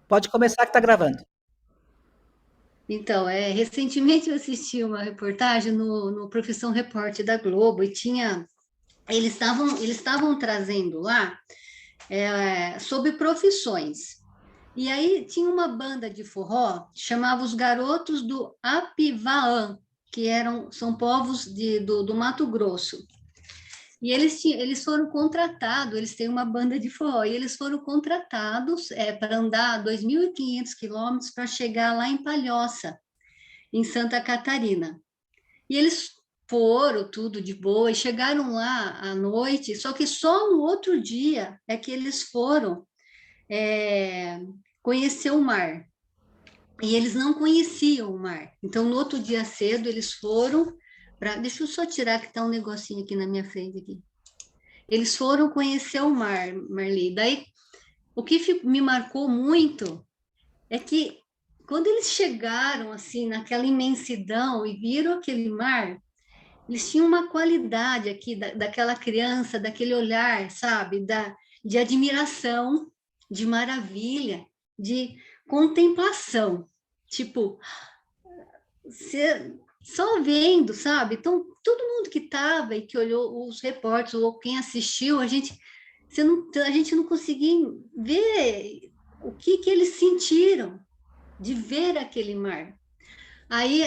Pode começar que está gravando. Então, recentemente eu assisti uma reportagem no Profissão Repórter da Globo e eles estavam trazendo lá sobre profissões. E aí tinha uma banda de forró, chamava os Garotos do Apivaã, que são povos do Mato Grosso. E eles foram contratados, eles têm uma banda de forró, e eles foram contratados para andar 2.500 quilômetros para chegar lá em Palhoça, em Santa Catarina. E eles foram tudo de boa e chegaram lá à noite, só que só no outro dia é que eles foram é, conhecer o mar. E eles não conheciam o mar. Então, no outro dia cedo, eles foram para. Deixa eu só tirar que está um negocinho aqui na minha frente aqui. Eles foram conhecer o mar, Marli. Daí, o que me marcou muito é que quando eles chegaram assim naquela imensidão e viram aquele mar, eles tinham uma qualidade aqui daquela criança, daquele olhar, sabe, de admiração, de maravilha, de contemplação. Tipo, você só vendo, sabe? Então, todo mundo que estava e que olhou os repórteres ou quem assistiu, a gente não conseguia ver o que eles sentiram de ver aquele mar. Aí,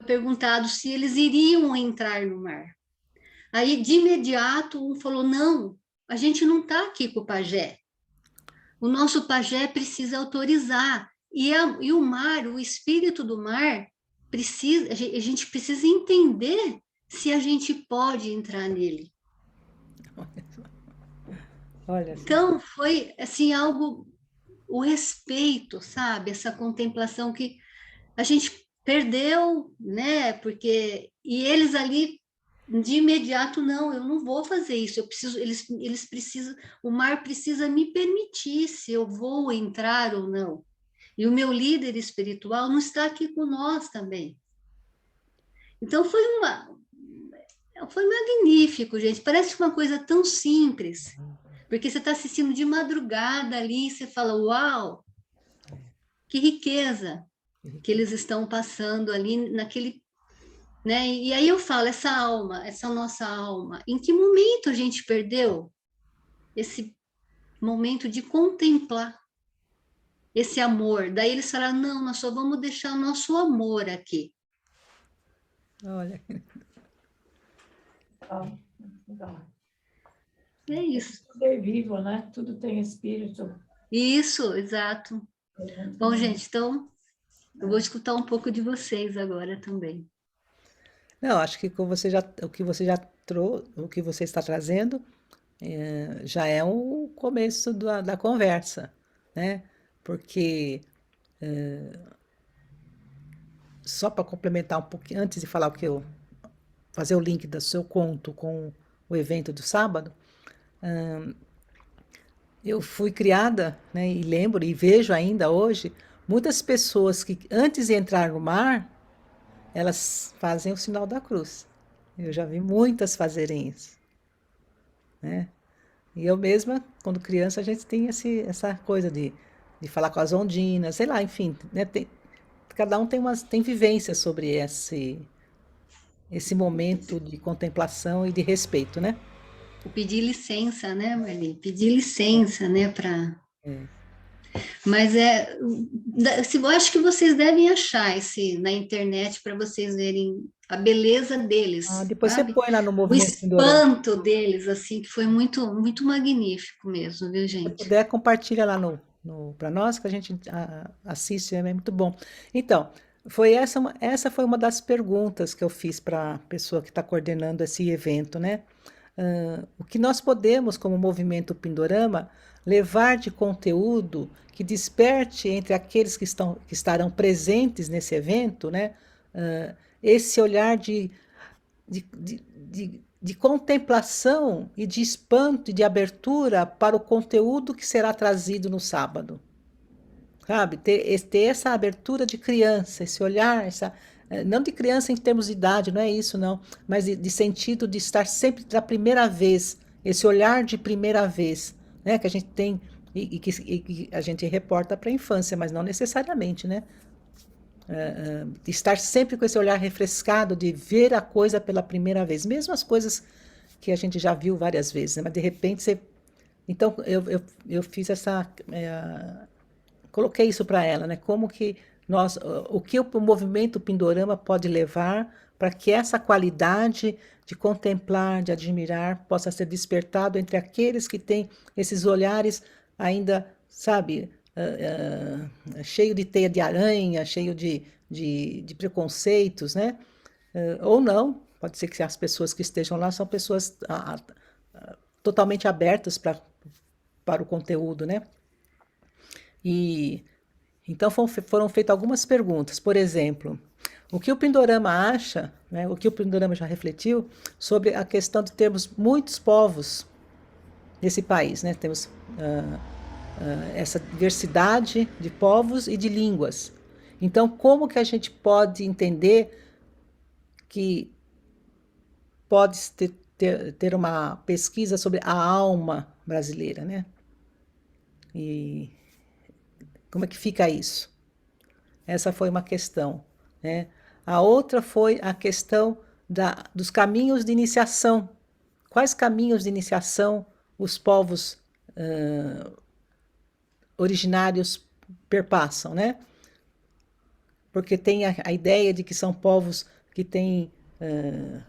perguntado se eles iriam entrar no mar. Aí, de imediato, um falou: não, a gente não está aqui com o pajé. O nosso pajé precisa autorizar. E o mar, o espírito do mar, a gente precisa entender se a gente pode entrar nele. Olha só. Então, foi assim algo, o respeito, sabe? Essa contemplação que a gente perdeu, né? Porque e eles ali de imediato não, eu não vou fazer isso. Eu preciso, eles precisam, o mar precisa me permitir se eu vou entrar ou não. E o meu líder espiritual não está aqui com nós também. Então foi magnífico, gente. Parece uma coisa tão simples, porque você está assistindo de madrugada ali, e você fala, uau, que riqueza que eles estão passando ali naquele, né? E aí eu falo, essa alma, essa nossa alma, em que momento a gente perdeu esse momento de contemplar esse amor? Daí eles falaram, não, nós só vamos deixar o nosso amor aqui. Olha. Legal, legal. É isso. Tudo é vivo, né? Tudo tem espírito. Isso, exato. É muito Bom, bonito. gente, então eu vou escutar um pouco de vocês agora também. Não, acho que o que você já trouxe, o que você está trazendo, já é o começo da conversa, né? Porque só para complementar um pouquinho, antes de falar o que eu fazer o link do seu conto com o evento do sábado, eu fui criada, né, e lembro e vejo ainda hoje muitas pessoas que antes de entrar no mar, elas fazem o sinal da cruz. Eu já vi muitas fazerem isso, né? E eu mesma, quando criança, a gente tem essa coisa de falar com as ondinas, sei lá, enfim, né? Cada um tem vivência sobre esse momento de contemplação e de respeito, né? O pedir licença, né, Marli? Pedir licença, né, para. Mas eu acho que vocês devem achar esse na internet para vocês verem a beleza Ah, deles, depois você sabe? põe lá no O Movimento Pindorama. espanto deles, assim, que foi muito, muito magnífico mesmo, viu, Se gente? puder, compartilha lá no para nós, que a gente assiste, é muito bom. Então, essa foi uma das perguntas que eu fiz para a pessoa que está coordenando esse evento, né? O que nós podemos, como movimento Pindorama, levar de conteúdo que desperte entre aqueles que estarão presentes nesse evento, né? Esse olhar de contemplação e de espanto e de abertura para o conteúdo que será trazido no sábado. Sabe? Ter essa abertura de criança, esse olhar, não de criança em termos de idade, não é isso, não, mas de sentido de estar sempre da primeira vez, esse olhar de primeira vez, né? Que a gente tem e que a gente reporta para a infância, mas não necessariamente, né? De estar sempre com esse olhar refrescado, de ver a coisa pela primeira vez, mesmo as coisas que a gente já viu várias vezes, né? Mas de repente você. Então eu fiz essa. Coloquei isso para ela, né? Como que nós. O que o movimento Pindorama pode levar para que essa qualidade de contemplar, de admirar, possa ser despertado entre aqueles que têm esses olhares ainda, sabe, cheio de teia de aranha, cheio de preconceitos, né? Ou não, pode ser que as pessoas que estejam lá são pessoas totalmente abertas para o conteúdo, né? E então foram feitas algumas perguntas. Por exemplo, o que o Pindorama acha, né, o que o Pindorama já refletiu sobre a questão de termos muitos povos nesse país, né? Temos essa diversidade de povos e de línguas. Então, como que a gente pode entender que pode ter uma pesquisa sobre a alma brasileira, né? E como é que fica isso? Essa foi uma questão, né? A outra foi a questão dos caminhos de iniciação. Quais caminhos de iniciação os povos originários perpassam, né? Porque tem a ideia de que são povos que têm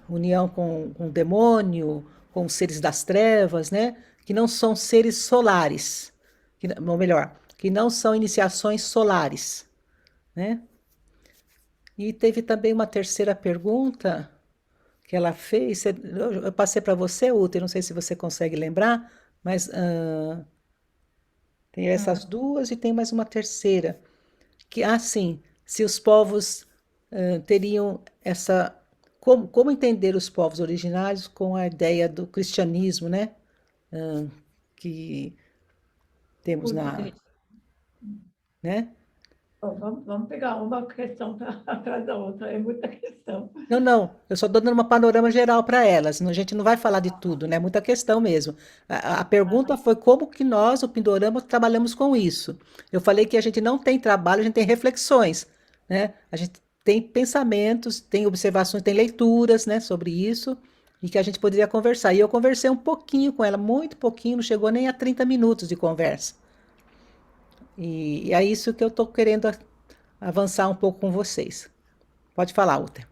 união com o demônio, com os seres das trevas, né? Que não são seres solares, ou melhor, que não são iniciações solares, né? E teve também uma terceira pergunta que ela fez. Eu passei para você, Uta, não sei se você consegue lembrar, mas tem essas duas e tem mais uma terceira. Que, assim, se os povos teriam essa. Como entender os povos originários com a ideia do cristianismo, né? Que temos Muito na. triste. Né? Bom, vamos pegar uma questão atrás da outra, é muita questão. Não, não, eu só estou dando uma panorama geral para elas, a gente não vai falar de tudo, né? Muita questão mesmo. A pergunta foi como que nós, o Pindorama, trabalhamos com isso. Eu falei que a gente não tem trabalho, a gente tem reflexões, né? A gente tem pensamentos, tem observações, tem leituras, né, sobre isso, e que a gente poderia conversar. E eu conversei um pouquinho com ela, muito pouquinho, não chegou nem a 30 minutos de conversa. E é isso que eu estou querendo avançar um pouco com vocês. Pode falar, Uta.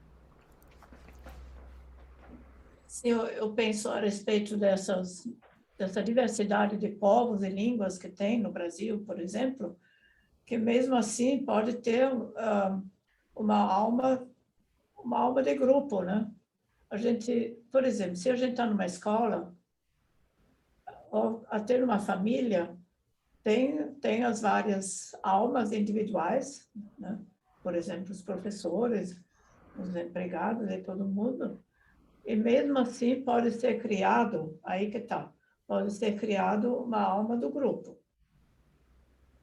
Se eu penso a respeito dessa diversidade de povos e línguas que tem no Brasil, por exemplo, que mesmo assim pode ter uma alma, uma alma de grupo, né? A gente, por exemplo, se a gente está numa escola ou até numa família, tem as várias almas individuais, né? Por exemplo, os professores, os empregados e todo mundo. E mesmo assim pode ser criado, aí que está, pode ser criado uma alma do grupo.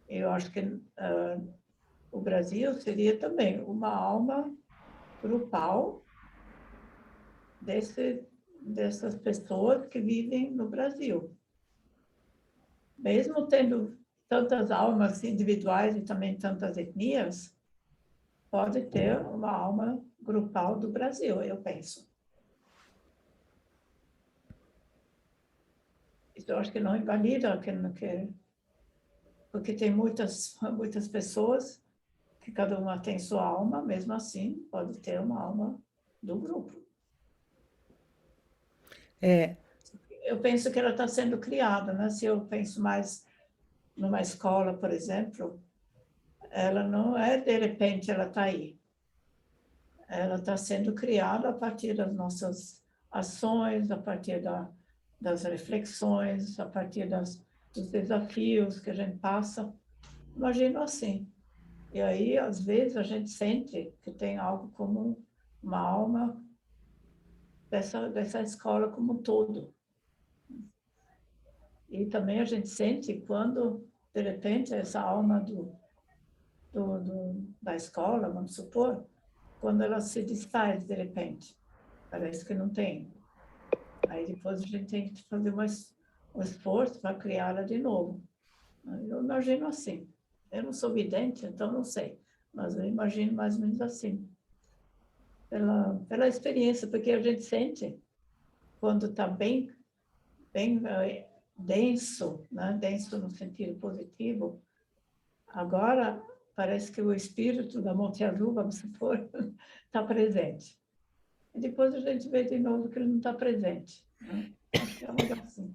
Eu acho que o Brasil seria também uma alma grupal dessas pessoas que vivem no Brasil. Mesmo tendo tantas almas individuais e também tantas etnias, pode ter uma alma grupal do Brasil, eu penso. Isso eu acho que não invalida, porque tem muitas pessoas que cada uma tem sua alma, mesmo assim, pode ter uma alma do grupo. É, Eu penso que ela está sendo criada, né? Se eu penso mais numa escola, por exemplo, ela não é de repente ela está aí. Ela está sendo criada a partir das nossas ações, a partir das reflexões, a partir dos desafios que a gente passa. Imagino assim. E aí, às vezes, a gente sente que tem algo como uma alma dessa escola como um todo. E também a gente sente quando, de repente, essa alma da escola, vamos supor, quando ela se desfaz de repente. Parece que não tem. Aí depois a gente tem que fazer um esforço para criá-la de novo. Eu imagino assim. Eu não sou vidente, então não sei, mas eu imagino mais ou menos assim. Pela experiência, porque a gente sente quando está bem, bem denso, né? Denso no sentido positivo. Agora parece que o espírito da Monte-Azul, vamos supor, está presente. E depois a gente vê de novo que ele não está presente, né? Acho que é algo assim.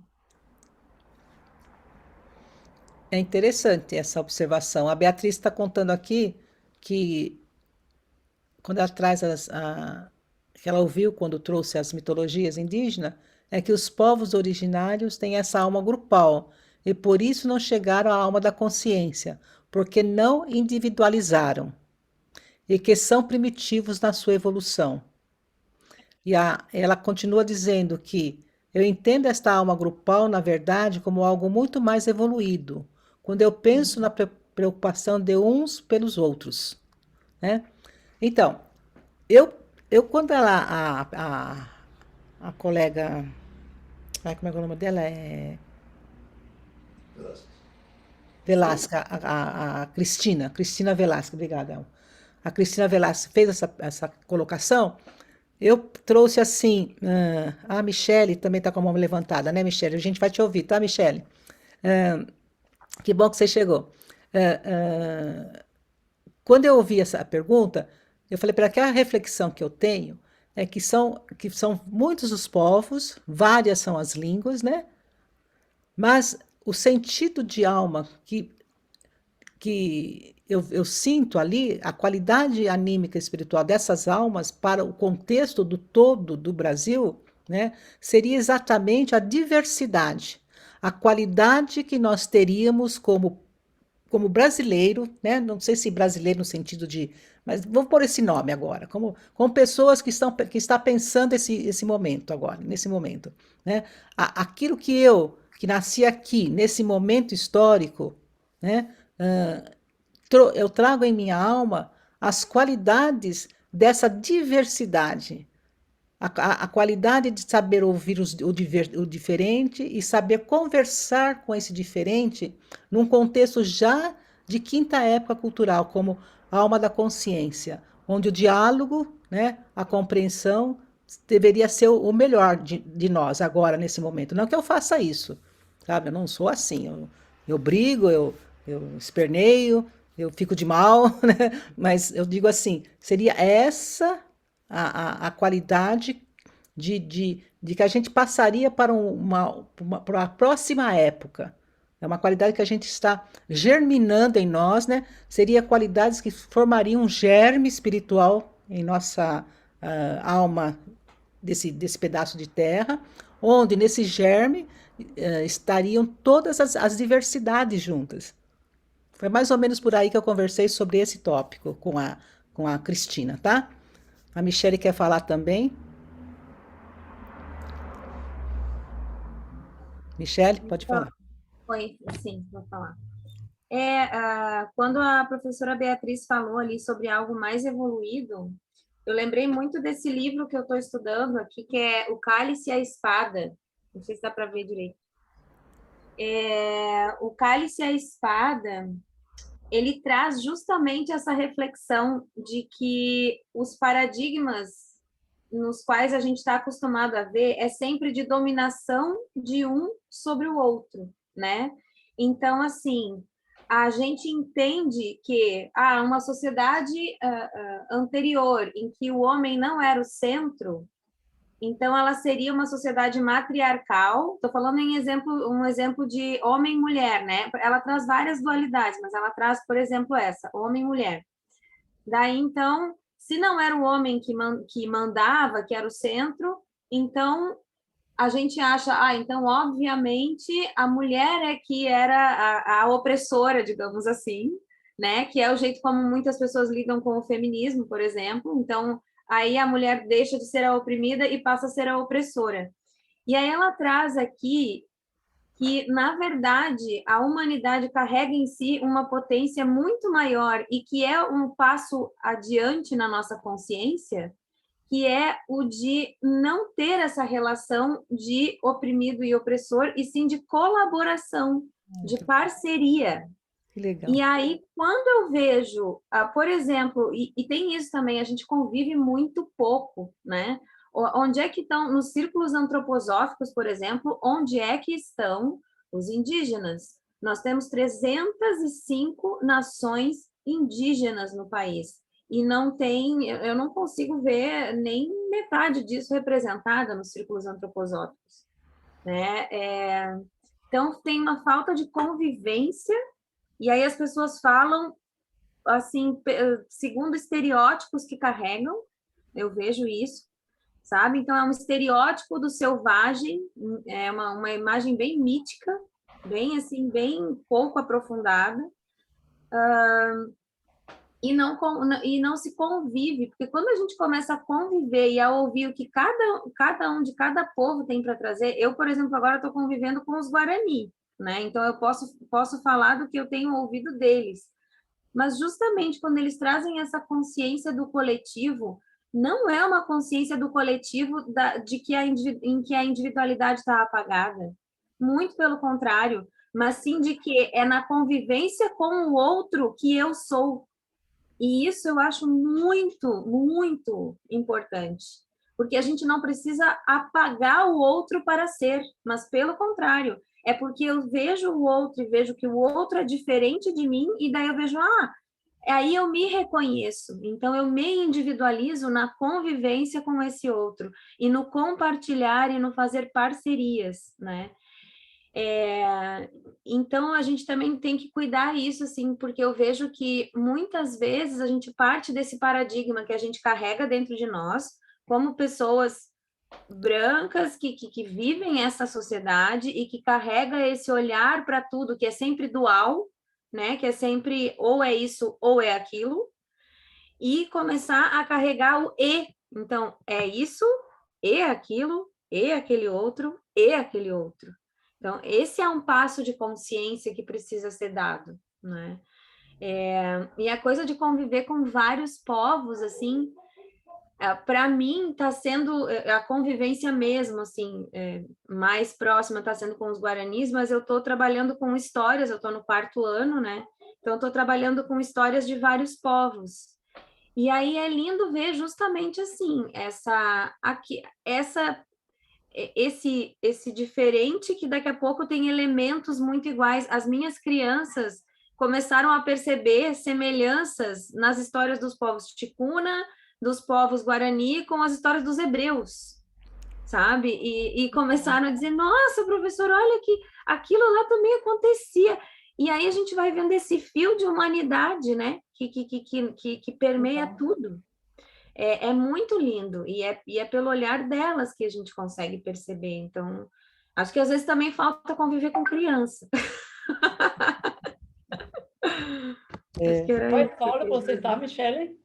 É interessante essa observação. A Beatriz está contando aqui que quando ela traz que ela ouviu quando trouxe as mitologias indígenas, é que os povos originários têm essa alma grupal e por isso não chegaram à alma da consciência, porque não individualizaram e que são primitivos na sua evolução. E ela continua dizendo que eu entendo esta alma grupal, na verdade, como algo muito mais evoluído, quando eu penso na preocupação de uns pelos outros, né? Então, eu, eu quando a colega, como é que é o nome dela? Sim. Velasca, a Cristina Velasca, obrigada. A Cristina Velasca fez essa colocação. Eu trouxe assim, a Michele também está com a mão levantada, né, Michele? A gente vai te ouvir, tá, Michele? Que bom que você chegou. Ah, ah, Quando eu ouvi essa pergunta, eu falei para que a reflexão que eu tenho é que são muitos os povos, várias são as línguas, né? Mas o sentido de alma que eu sinto ali, a qualidade anímica e espiritual dessas almas para o contexto do todo do Brasil, né, seria exatamente a diversidade, a qualidade que nós teríamos como brasileiro, né? Não sei se brasileiro no sentido de, mas vou pôr esse nome agora, como pessoas que está pensando esse momento agora, nesse momento, né? Aquilo que nasci aqui nesse momento histórico, né? Eu trago em minha alma as qualidades dessa diversidade, a qualidade de saber ouvir o diferente e saber conversar com esse diferente num contexto já de quinta época cultural, como alma da consciência, onde o diálogo, né, a compreensão deveria ser o melhor de nós agora, nesse momento. Não que eu faça isso, sabe? Eu não sou assim. Eu brigo, eu esperneio, eu fico de mal, né? Mas eu digo assim, seria essa a qualidade de que a gente passaria para a próxima época. É uma qualidade que a gente está germinando em nós, né? Seria qualidades que formariam um germe espiritual em nossa alma desse pedaço de terra, onde nesse germe estariam todas as diversidades juntas. Foi mais ou menos por aí que eu conversei sobre esse tópico com a Cristina, tá? A Michelle quer falar também. Michelle, pode Então, falar. oi, sim, vou falar. Quando a professora Beatriz falou ali sobre algo mais evoluído, eu lembrei muito desse livro que eu estou estudando aqui, que é O Cálice e a Espada. Não sei se dá para ver direito. O Cálice e a Espada, ele traz justamente essa reflexão de que os paradigmas nos quais a gente está acostumado a ver é sempre de dominação de um sobre o outro, né? Então, assim, a gente entende que uma sociedade anterior, em que o homem não era o centro, então ela seria uma sociedade matriarcal. Estou falando um exemplo de homem e mulher, né? Ela traz várias dualidades, mas ela traz, por exemplo, essa, homem e mulher. Daí, então, se não era o homem que mandava, que era o centro, então a gente acha, então, obviamente, a mulher é que era a opressora, digamos assim, né? Que é o jeito como muitas pessoas lidam com o feminismo, por exemplo. Então, aí a mulher deixa de ser a oprimida e passa a ser a opressora. E aí ela traz aqui que, na verdade, a humanidade carrega em si uma potência muito maior e que é um passo adiante na nossa consciência, que é o de não ter essa relação de oprimido e opressor, e sim de colaboração, de parceria. Que legal. E aí, quando eu vejo, por exemplo, e tem isso também, a gente convive muito pouco, né? Onde é que estão, nos círculos antroposóficos, por exemplo, onde é que estão os indígenas? Nós temos 305 nações indígenas no país, e não tem, eu não consigo ver nem metade disso representada nos círculos antroposóficos, né? Então, tem uma falta de convivência, e aí as pessoas falam, assim, segundo estereótipos que carregam, eu vejo isso, sabe? Então, é um estereótipo do selvagem, é uma imagem bem mítica, bem, assim, bem pouco aprofundada, e não se convive, porque quando a gente começa a conviver e a ouvir o que cada um de cada povo tem para trazer, eu, por exemplo, agora estou convivendo com os Guarani, né? Então, eu posso falar do que eu tenho ouvido deles. Mas justamente quando eles trazem essa consciência do coletivo, não é uma consciência do coletivo em que a individualidade está apagada. Muito pelo contrário, mas sim de que é na convivência com o outro que eu sou. E isso eu acho muito, muito importante, porque a gente não precisa apagar o outro para ser, mas pelo contrário, é porque eu vejo o outro e vejo que o outro é diferente de mim, e daí eu vejo, aí eu me reconheço, então eu me individualizo na convivência com esse outro, e no compartilhar e no fazer parcerias, né? Então a gente também tem que cuidar isso, assim, porque eu vejo que muitas vezes a gente parte desse paradigma que a gente carrega dentro de nós, como pessoas brancas que vivem essa sociedade e que carrega esse olhar para tudo, que é sempre dual, né? Que é sempre ou é isso ou é aquilo, e começar a carregar o e. Então, é isso, e aquilo, e aquele outro, e aquele outro. Então, esse é um passo de consciência que precisa ser dado, né? E a coisa de conviver com vários povos, assim, para mim está sendo a convivência mesmo, assim, mais próxima está sendo com os guaranis, mas eu estou trabalhando com histórias, eu estou no 4º ano, né? Então, estou trabalhando com histórias de vários povos. E aí é lindo ver justamente assim, esse diferente que daqui a pouco tem elementos muito iguais. As minhas crianças começaram a perceber semelhanças nas histórias dos povos ticuna, dos povos guarani, com as histórias dos hebreus, sabe? E começaram a dizer, nossa, professor, olha que aquilo lá também acontecia. E aí a gente vai vendo esse fio de humanidade, né? Que permeia tudo. É muito lindo, e é pelo olhar delas que a gente consegue perceber. Então, acho que às vezes também falta conviver com criança. Acho que era Qual isso. escola você está, Michele?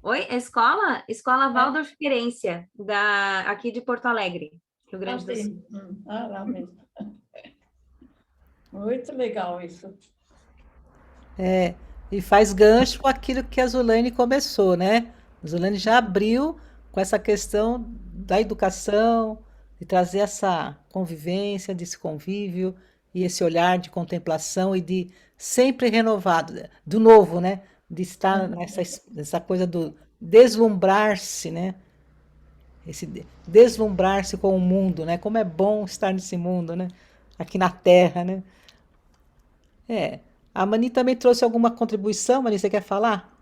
Oi, Escola Waldorf Querência, aqui de Porto Alegre, Rio Grande do Sul. Sim. Lá mesmo. Muito legal isso. E faz gancho com aquilo que a Zulane começou, né? A Zulane já abriu com essa questão da educação, de trazer essa convivência, desse convívio e esse olhar de contemplação e de sempre renovado, do novo, né? De estar nessa coisa do deslumbrar-se, né? Esse deslumbrar-se com o mundo, né? Como é bom estar nesse mundo, né? Aqui na Terra, né? A Mani também trouxe alguma contribuição, Mani, você quer falar?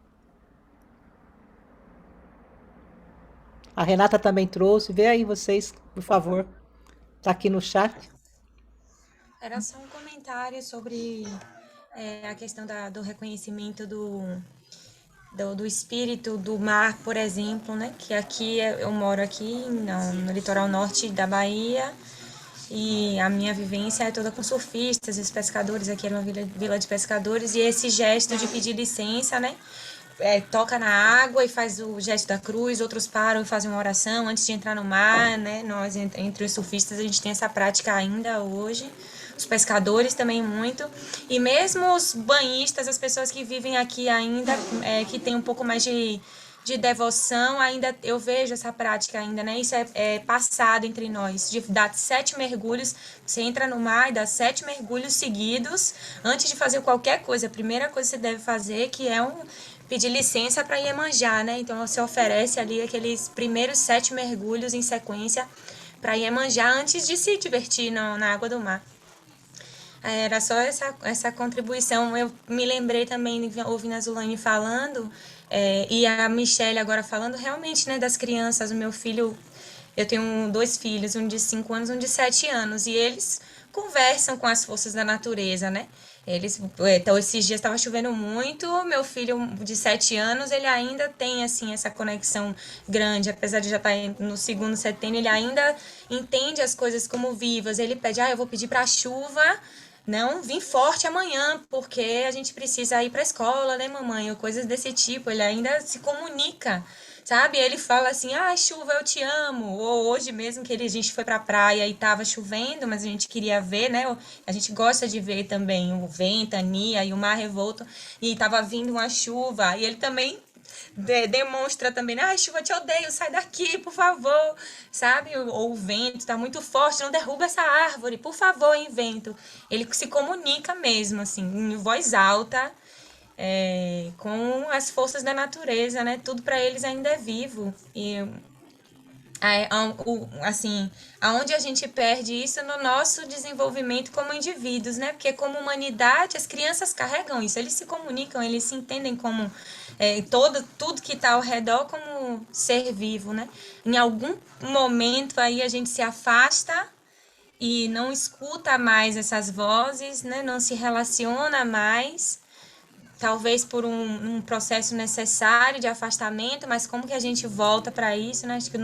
A Renata também trouxe. Vê aí vocês, por favor. Tá aqui no chat. Era só um comentário sobre a questão do reconhecimento do espírito do mar, por exemplo, né? Que aqui eu moro aqui no litoral norte da Bahia, e a minha vivência é toda com surfistas, os pescadores, aqui era uma vila de pescadores, e esse gesto de pedir licença, né? Toca na água e faz o gesto da cruz, outros param e fazem uma oração antes de entrar no mar, né? Nós, entre os surfistas, a gente tem essa prática ainda hoje. Os pescadores também muito. E mesmo os banhistas, as pessoas que vivem aqui ainda, que tem um pouco mais de de devoção, ainda eu vejo essa prática ainda, né? Isso é passado entre nós, de dar 7 mergulhos, você entra no mar e dá 7 mergulhos seguidos, antes de fazer qualquer coisa. A primeira coisa que você deve fazer, que é pedir licença para Iemanjá, né? Então você oferece ali aqueles primeiros 7 mergulhos em sequência para Iemanjá antes de se divertir na água do mar. Era só essa contribuição. Eu me lembrei também, ouvindo a Zulane falando, e a Michelle agora falando, realmente, né, das crianças. O meu filho, eu tenho 2 filhos, um de 5 anos, um de 7 anos, e eles conversam com as forças da natureza, né? Então, esses dias estava chovendo muito, meu filho de 7 anos, ele ainda tem, assim, essa conexão grande, apesar de já estar no segundo setênio, ele ainda entende as coisas como vivas, ele pede, eu vou pedir para a chuva não vir forte amanhã, porque a gente precisa ir para a escola, né, mamãe? Ou coisas desse tipo, ele ainda se comunica, sabe? Ele fala assim, chuva, eu te amo. Ou hoje mesmo que a gente foi para a praia e estava chovendo, mas a gente queria ver, né? A gente gosta de ver também o ventania e o mar revolto, e estava vindo uma chuva, e ele também demonstra também, chuva, te odeio, sai daqui, por favor, sabe? Ou o vento tá muito forte, não derruba essa árvore, por favor, hein, vento. Ele se comunica mesmo, assim, em voz alta, com as forças da natureza, né? Tudo para eles ainda é vivo. E assim, aonde a gente perde isso no nosso desenvolvimento como indivíduos, né? Porque como humanidade, as crianças carregam isso, eles se comunicam, eles se entendem como tudo que está ao redor como ser vivo, né? Em algum momento aí a gente se afasta e não escuta mais essas vozes, né? Não se relaciona mais, talvez por um processo necessário de afastamento, mas como que a gente volta para isso, né? Acho que o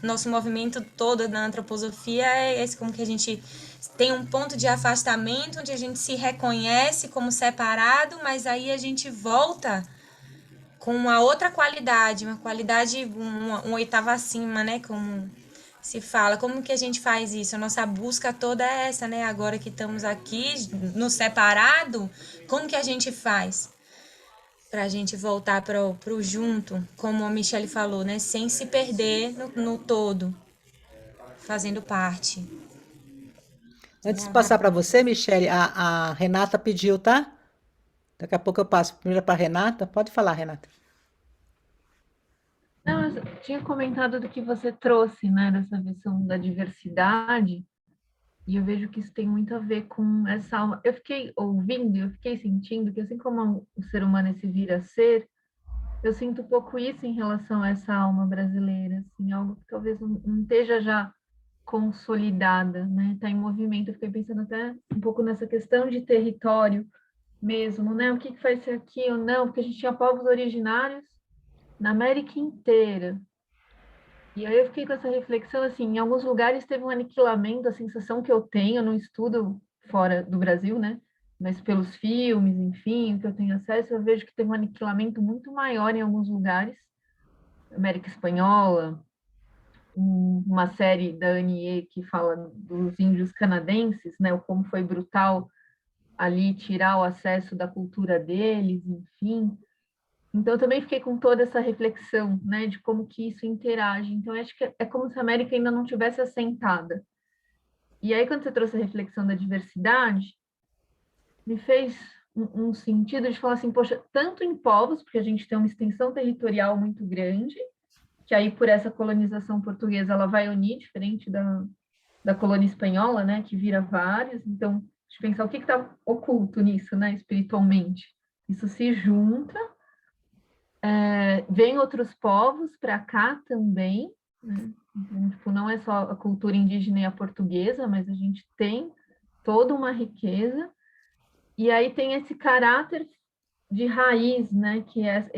nosso movimento todo da antroposofia é esse, como que a gente tem um ponto de afastamento, onde a gente se reconhece como separado, mas aí a gente volta com uma outra qualidade, uma qualidade, um oitavo acima, né? Como se fala, como que a gente faz isso? A nossa busca toda é essa, né? Agora que estamos aqui, no separado, como que a gente faz para a gente voltar para o junto, como a Michelle falou, né? Sem se perder no todo, fazendo parte. Antes de passar para você, Michele, a Renata pediu, tá? Daqui a pouco eu passo primeiro para a Renata. Pode falar, Renata. Não, eu tinha comentado do que você trouxe, né, dessa visão da diversidade, e eu vejo que isso tem muito a ver com essa alma. Eu fiquei ouvindo, eu fiquei sentindo que assim como o ser humano é esse vir a ser, eu sinto um pouco isso em relação a essa alma brasileira, assim, algo que talvez não esteja já consolidada, né, está em movimento. Eu fiquei pensando até um pouco nessa questão de território mesmo, né, o que vai ser aqui ou não, porque a gente tinha povos originários na América inteira. E aí eu fiquei com essa reflexão, assim, em alguns lugares teve um aniquilamento, a sensação que eu tenho, eu não estudo fora do Brasil, né? Mas pelos filmes, enfim, que eu tenho acesso, eu vejo que teve um aniquilamento muito maior em alguns lugares. América Espanhola, uma série da Anie que fala dos índios canadenses, né? Como foi brutal ali tirar o acesso da cultura deles, enfim. Então, eu também fiquei com toda essa reflexão, né, de como que isso interage. Então, eu acho que é como se a América ainda não tivesse assentada. E aí, quando você trouxe a reflexão da diversidade, me fez um sentido de falar assim, poxa, tanto em povos, porque a gente tem uma extensão territorial muito grande, que aí, por essa colonização portuguesa, ela vai unir, diferente da colônia espanhola, né, que vira vários. Então, deixa eu pensar o que está oculto nisso, né, espiritualmente. Isso se junta. Vem outros povos para cá também, né? Então, tipo, não é só a cultura indígena e a portuguesa, mas a gente tem toda uma riqueza, e aí tem esse caráter de raiz, né? Que é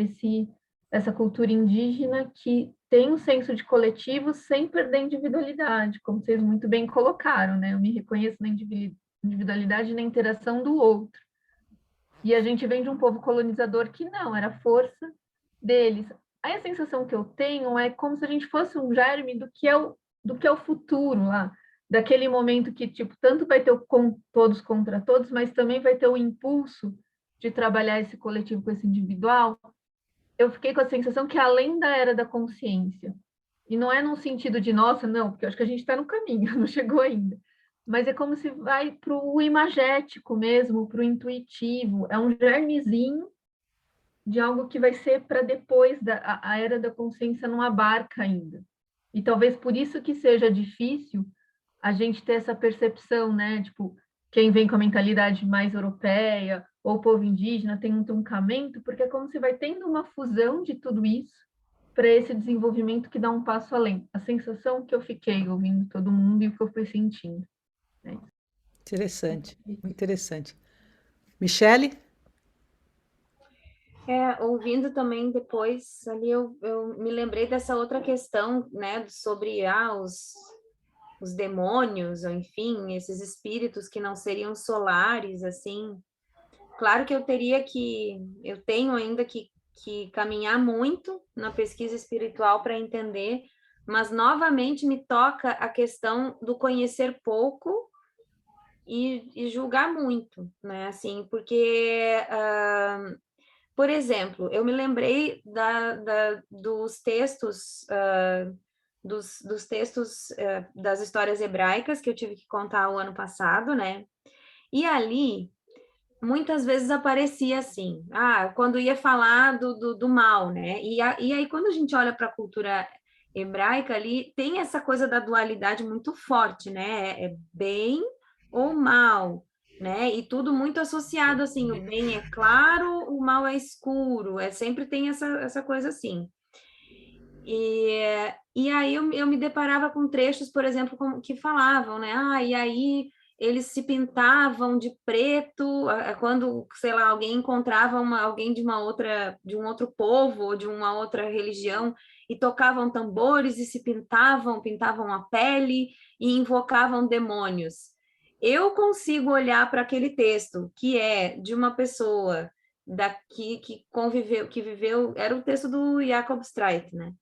essa cultura indígena que tem um senso de coletivo sem perder a individualidade, como vocês muito bem colocaram, né? Eu me reconheço na individualidade e na interação do outro. E a gente vem de um povo colonizador que não, era força deles. Aí a sensação que eu tenho é como se a gente fosse um germe do que é o futuro lá, daquele momento que, tipo, tanto vai ter o todos contra todos, mas também vai ter o impulso de trabalhar esse coletivo com esse individual. eu fiquei com a sensação que além da era da consciência, e não é num sentido de, nossa, não, porque eu acho que a gente está no caminho, não chegou ainda. Mas é como se vai para o imagético mesmo, para o intuitivo. É um germezinho de algo que vai ser para depois a era da consciência não abarca ainda. E talvez por isso que seja difícil a gente ter essa percepção, né? Tipo, quem vem com a mentalidade mais europeia ou povo indígena tem um truncamento, porque é como se vai tendo uma fusão de tudo isso para esse desenvolvimento que dá um passo além. A sensação que eu fiquei ouvindo todo mundo e o que eu fui sentindo. Né? Interessante, muito interessante. Michele? Ouvindo também depois, ali eu me lembrei dessa outra questão, né, sobre os demônios, ou enfim, esses espíritos que não seriam solares, assim. Claro que eu tenho ainda que caminhar muito na pesquisa espiritual para entender, mas novamente me toca a questão do conhecer pouco e julgar muito, né, assim, porque... por exemplo, eu me lembrei dos textos, dos textos das histórias hebraicas que eu tive que contar o ano passado, né? E ali, muitas vezes aparecia assim, quando ia falar do mal, né? E aí, quando a gente olha para a cultura hebraica ali, tem essa coisa da dualidade muito forte, né? É bem ou mal, né? E tudo muito associado, assim, o bem é claro, o mal é escuro, sempre tem essa coisa assim. E aí eu me deparava com trechos, por exemplo, que falavam, né? E aí eles se pintavam de preto quando, sei lá, alguém encontrava alguém de um outro povo ou de uma outra religião e tocavam tambores e se pintavam a pele e invocavam demônios. Eu consigo olhar para aquele texto que é de uma pessoa daqui que viveu, era o texto do Jacob Streit, né?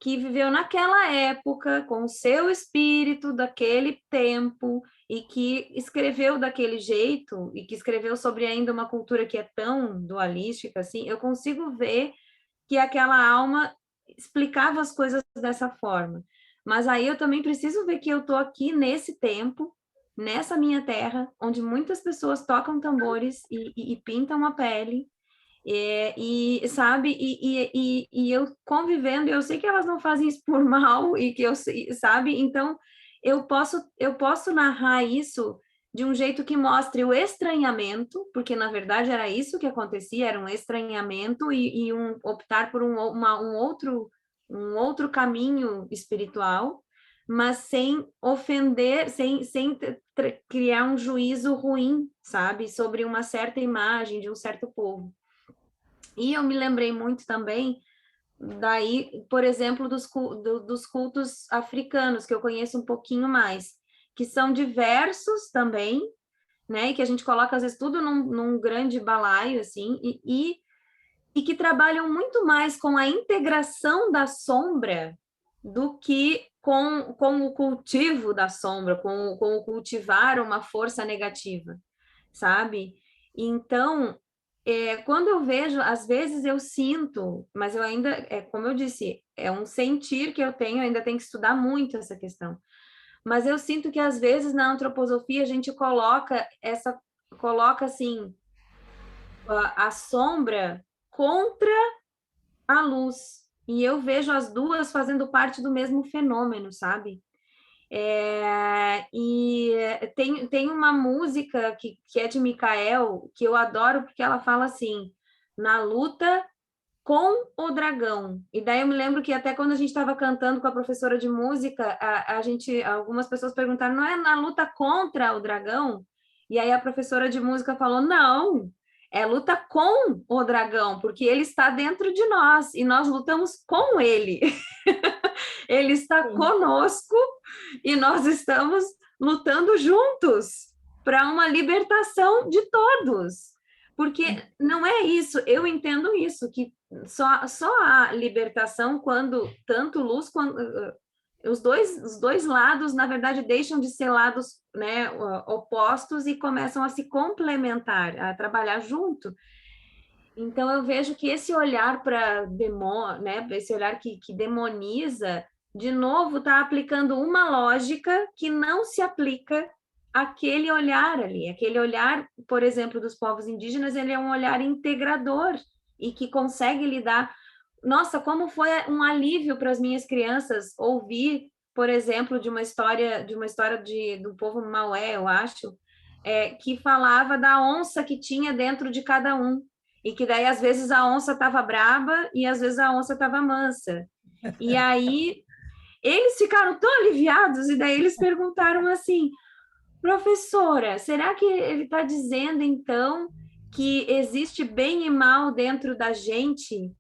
Que viveu naquela época com o seu espírito daquele tempo e que escreveu daquele jeito e que escreveu sobre ainda uma cultura que é tão dualística assim, eu consigo ver que aquela alma explicava as coisas dessa forma. Mas aí eu também preciso ver que eu estou aqui nesse tempo, nessa minha terra, onde muitas pessoas tocam tambores e pintam a pele, sabe, e eu convivendo, eu sei que elas não fazem isso por mal, e que eu sei, sabe, então eu posso narrar isso de um jeito que mostre o estranhamento, porque na verdade era isso que acontecia, era um estranhamento e optar por um outro caminho espiritual, mas sem ofender, sem criar um juízo ruim, sabe, sobre uma certa imagem de um certo povo. E eu me lembrei muito também daí, por exemplo, dos cultos africanos, que eu conheço um pouquinho mais, que são diversos também, né? E que a gente coloca, às vezes, tudo num grande balaio, assim, e que trabalham muito mais com a integração da sombra do que com o cultivo da sombra, com o cultivar uma força negativa, sabe? Então, quando eu vejo, às vezes eu sinto, mas eu ainda, como eu disse, é um sentir que eu tenho, ainda tenho que estudar muito essa questão. Mas eu sinto que às vezes na antroposofia a gente coloca assim a sombra contra a luz. E eu vejo as duas fazendo parte do mesmo fenômeno, sabe? E tem uma música que é de Micael, que eu adoro, porque ela fala assim, na luta com o dragão. E daí eu me lembro que até quando a gente estava cantando com a professora de música, algumas pessoas perguntaram, não é na luta contra o dragão? E aí a professora de música falou, não, é luta com o dragão, porque ele está dentro de nós e nós lutamos com ele. Ele está conosco e nós estamos lutando juntos para uma libertação de todos. Porque não é isso, eu entendo isso, que só há libertação quando tanto luz quanto os dois lados, na verdade, deixam de ser lados, né, opostos e começam a se complementar, a trabalhar junto. Então, eu vejo que esse olhar para demônio, né, esse olhar que demoniza, de novo, está aplicando uma lógica que não se aplica àquele olhar ali. Aquele olhar, por exemplo, dos povos indígenas, ele é um olhar integrador e que consegue lidar. Nossa, como foi um alívio para as minhas crianças ouvir, por exemplo, do povo Maué, eu acho, que falava da onça que tinha dentro de cada um. E que daí, às vezes, a onça estava braba e às vezes a onça estava mansa. E aí, eles ficaram tão aliviados, e daí eles perguntaram assim: professora, será que ele está dizendo, então, que existe bem e mal dentro da gente?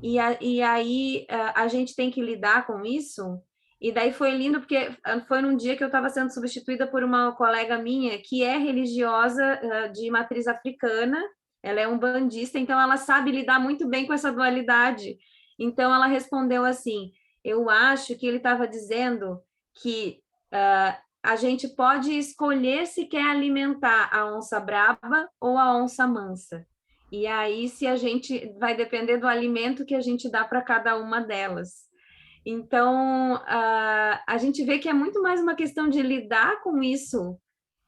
E aí a gente tem que lidar com isso? E daí foi lindo, porque foi num dia que eu estava sendo substituída por uma colega minha que é religiosa, de matriz africana, ela é umbandista, então ela sabe lidar muito bem com essa dualidade. Então ela respondeu assim: eu acho que ele estava dizendo que a gente pode escolher se quer alimentar a onça braba ou a onça mansa. E aí, se a gente vai depender do alimento que a gente dá para cada uma delas. Então, a gente vê que é muito mais uma questão de lidar com isso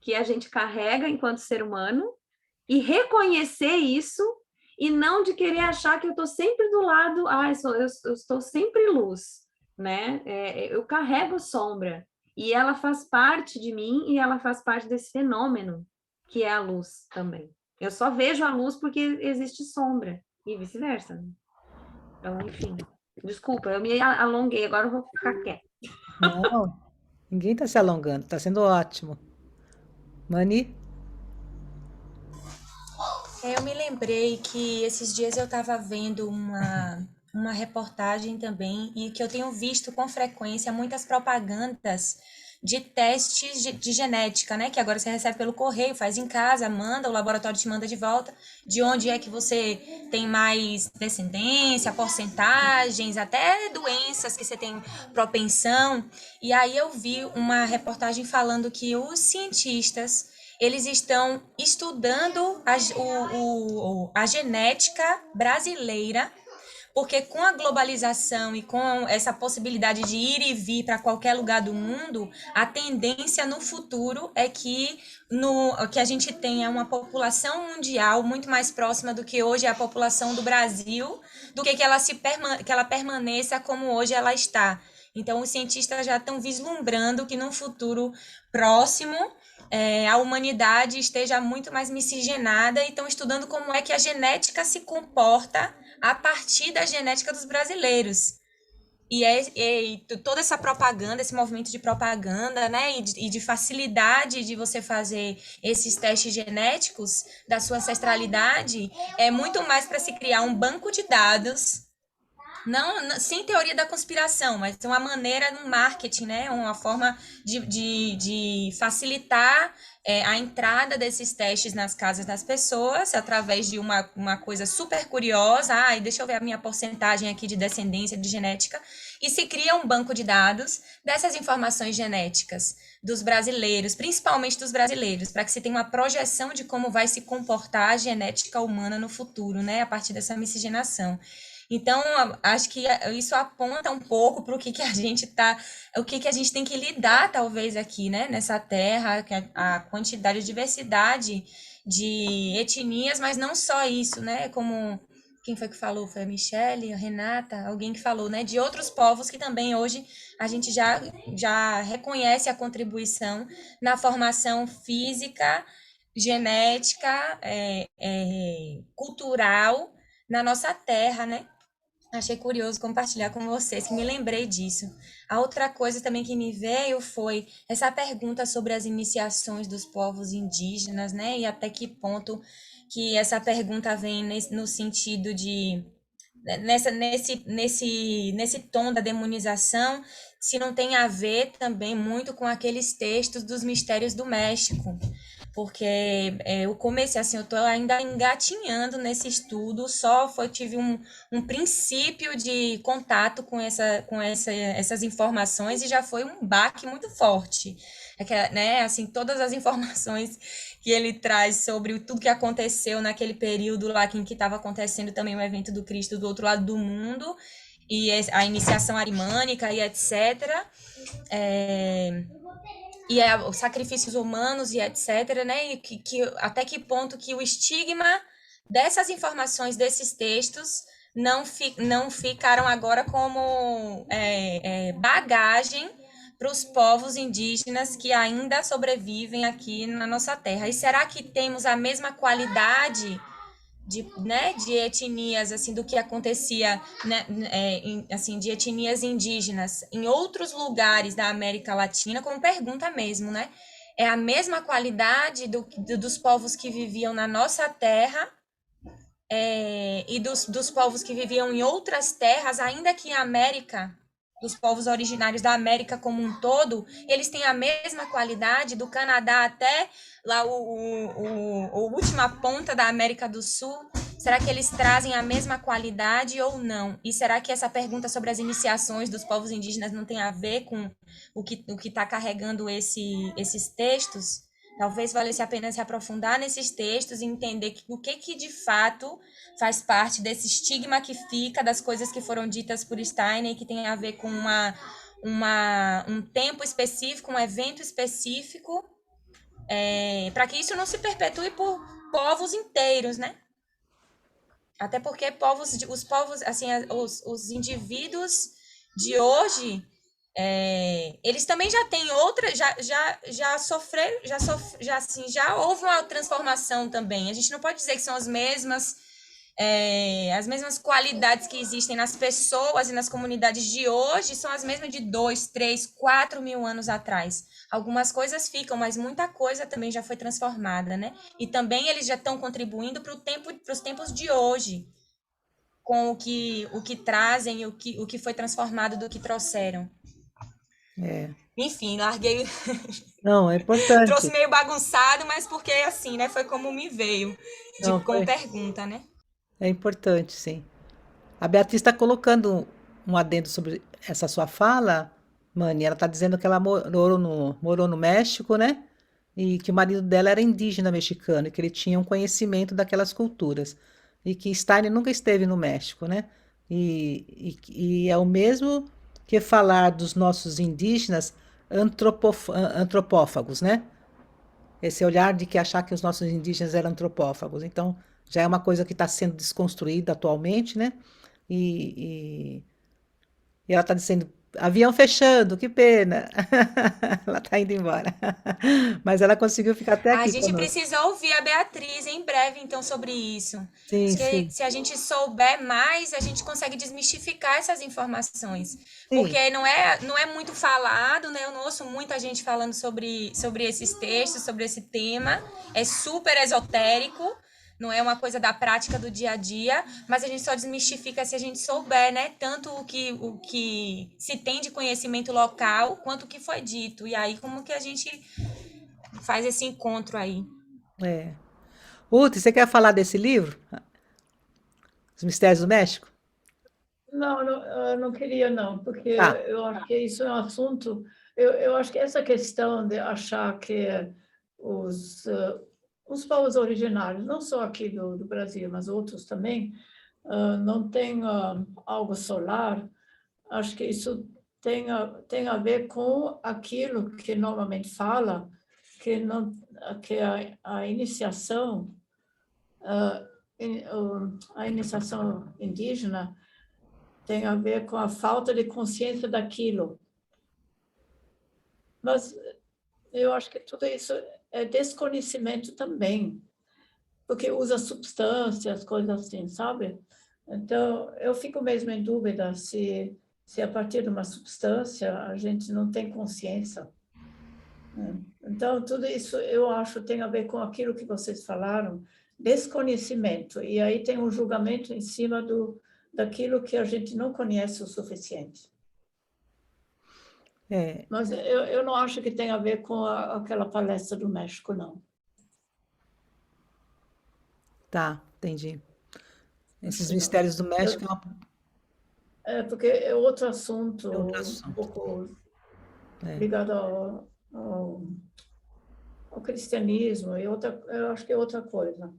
que a gente carrega enquanto ser humano e reconhecer isso e não de querer achar que eu estou sempre do lado, eu estou sempre luz, né? Eu carrego sombra e ela faz parte de mim e ela faz parte desse fenômeno que é a luz também. Eu só vejo a luz porque existe sombra e vice-versa. Então, enfim. Desculpa, eu me alonguei, agora eu vou ficar quieta. Não, ninguém está se alongando, está sendo ótimo. Mani? Eu me lembrei que esses dias eu estava vendo uma reportagem também e que eu tenho visto com frequência muitas propagandas de testes de genética, né? Que agora você recebe pelo correio, faz em casa, manda, o laboratório te manda de volta, de onde é que você tem mais descendência, porcentagens, até doenças que você tem propensão. E aí eu vi uma reportagem falando que os cientistas eles estão estudando a genética brasileira, porque com a globalização e com essa possibilidade de ir e vir para qualquer lugar do mundo, a tendência no futuro é que a gente tenha uma população mundial muito mais próxima do que hoje é a população do Brasil, do que ela permaneça como hoje ela está. Então, os cientistas já estão vislumbrando que no futuro próximo a humanidade esteja muito mais miscigenada e estão estudando como é que a genética se comporta a partir da genética dos brasileiros. E toda essa propaganda, esse movimento de propaganda, né, e de facilidade de você fazer esses testes genéticos da sua ancestralidade, é muito mais para se criar um banco de dados não, sem teoria da conspiração, mas uma maneira no marketing, né? Uma forma de facilitar a entrada desses testes nas casas das pessoas através de uma coisa super curiosa. Ai, deixa eu ver a minha porcentagem aqui de descendência, de genética. E se cria um banco de dados dessas informações genéticas dos brasileiros, principalmente dos brasileiros, para que se tenha uma projeção de como vai se comportar a genética humana no futuro, né? A partir dessa miscigenação. Então, acho que isso aponta um pouco para o que a gente tem que lidar, talvez, aqui, né, nessa terra, que a quantidade de diversidade de etnias, mas não só isso, né, como quem foi que falou? Foi a Michelle, a Renata, alguém que falou, né, de outros povos que também hoje a gente já reconhece a contribuição na formação física, genética, cultural na nossa terra, né? Achei curioso compartilhar com vocês, que me lembrei disso. A outra coisa também que me veio foi essa pergunta sobre as iniciações dos povos indígenas, né? E até que ponto que essa pergunta vem no sentido de nesse tom da demonização, se não tem a ver também muito com aqueles textos dos mistérios do México, porque eu comecei assim, eu estou ainda engatinhando nesse estudo, tive um princípio de contato com essas informações e já foi um baque muito forte. né, assim, todas as informações que ele traz sobre tudo que aconteceu naquele período lá em que estava acontecendo também o evento do Cristo do outro lado do mundo, e a iniciação arimânica e etc. É, e os sacrifícios humanos e etc, né? E até que ponto que o estigma dessas informações, desses textos, não ficaram agora como bagagem para os povos indígenas que ainda sobrevivem aqui na nossa terra. E será que temos a mesma qualidade de etnias, assim, do que acontecia, né, assim, de etnias indígenas em outros lugares da América Latina, como pergunta mesmo, né? É a mesma qualidade dos povos que viviam na nossa terra, e dos povos que viviam em outras terras, ainda que em América, os povos originários da América como um todo, eles têm a mesma qualidade do Canadá até lá a última ponta da América do Sul. Será que eles trazem a mesma qualidade ou não? E será que essa pergunta sobre as iniciações dos povos indígenas não tem a ver com o que está carregando esses textos? Talvez valesse a pena se aprofundar nesses textos e entender o que de fato faz parte desse estigma que fica das coisas que foram ditas por Steiner e que tem a ver com um tempo específico, um evento específico, para que isso não se perpetue por povos inteiros, né? Até porque os povos, assim, os indivíduos de hoje, eles também já têm já sofreram, assim, já houve uma transformação também. A gente não pode dizer que são as mesmas qualidades que existem nas pessoas e nas comunidades de hoje são as mesmas de 2, 3, 4 mil anos atrás. Algumas coisas ficam, mas muita coisa também já foi transformada, né? E também eles já estão contribuindo para os tempos de hoje, com o que trazem e o que foi transformado do que trouxeram. É. Enfim, larguei, Não, é trouxe importante. meio bagunçado, mas porque assim, né? Foi como me veio, Não, como pergunta, né? é importante, sim. A Beatriz está colocando um adendo sobre essa sua fala, Mani. Ela está dizendo que ela morou no México, né? E que o marido dela era indígena mexicano e que ele tinha um conhecimento daquelas culturas. E que Steiner nunca esteve no México, né? E é o mesmo que falar dos nossos indígenas antropófagos, né? Esse olhar de que achar que os nossos indígenas eram antropófagos. Então, já é uma coisa que está sendo desconstruída atualmente, né? E, e, e ela está dizendo, avião fechando, que pena. Ela está indo embora. Mas ela conseguiu ficar até A aqui gente conosco. precisa ouvir a Beatriz em breve, então, sobre isso. Sim, Acho que sim, se a gente souber mais, a gente consegue desmistificar essas informações. sim. Porque não é muito falado, né? Eu não ouço muita gente falando sobre esses textos, sobre esse tema. É super esotérico, não é uma coisa da prática do dia a dia, mas a gente só desmistifica se a gente souber, né? Tanto o que se tem de conhecimento local, quanto o que foi dito. E aí, como que a gente faz esse encontro aí? É. Ruth, você quer falar desse livro? Os Mistérios do México? Não, não, eu não queria, não, porque Tá. eu acho que isso é um assunto. Eu acho que essa questão de achar que os, os povos originários, não só aqui do Brasil, mas outros também, não têm algo solar, acho que isso tem a ver com aquilo que normalmente fala, que, não, que a iniciação, a iniciação indígena tem a ver com a falta de consciência daquilo. Mas eu acho que tudo isso é desconhecimento também, porque usa substâncias, coisas assim, sabe? Então, eu fico mesmo em dúvida se a partir de uma substância a gente não tem consciência, né? Então, tudo isso eu acho tem a ver com aquilo que vocês falaram, desconhecimento. E aí tem um julgamento em cima daquilo que a gente não conhece o suficiente. É, Mas eu não acho que tem a ver com aquela palestra do México, não. tá, entendi. Acho Esses que não. Mistérios do México Porque é outro é outro assunto, um assunto. pouco É, ligado ao ao cristianismo, eu acho que é outra coisa.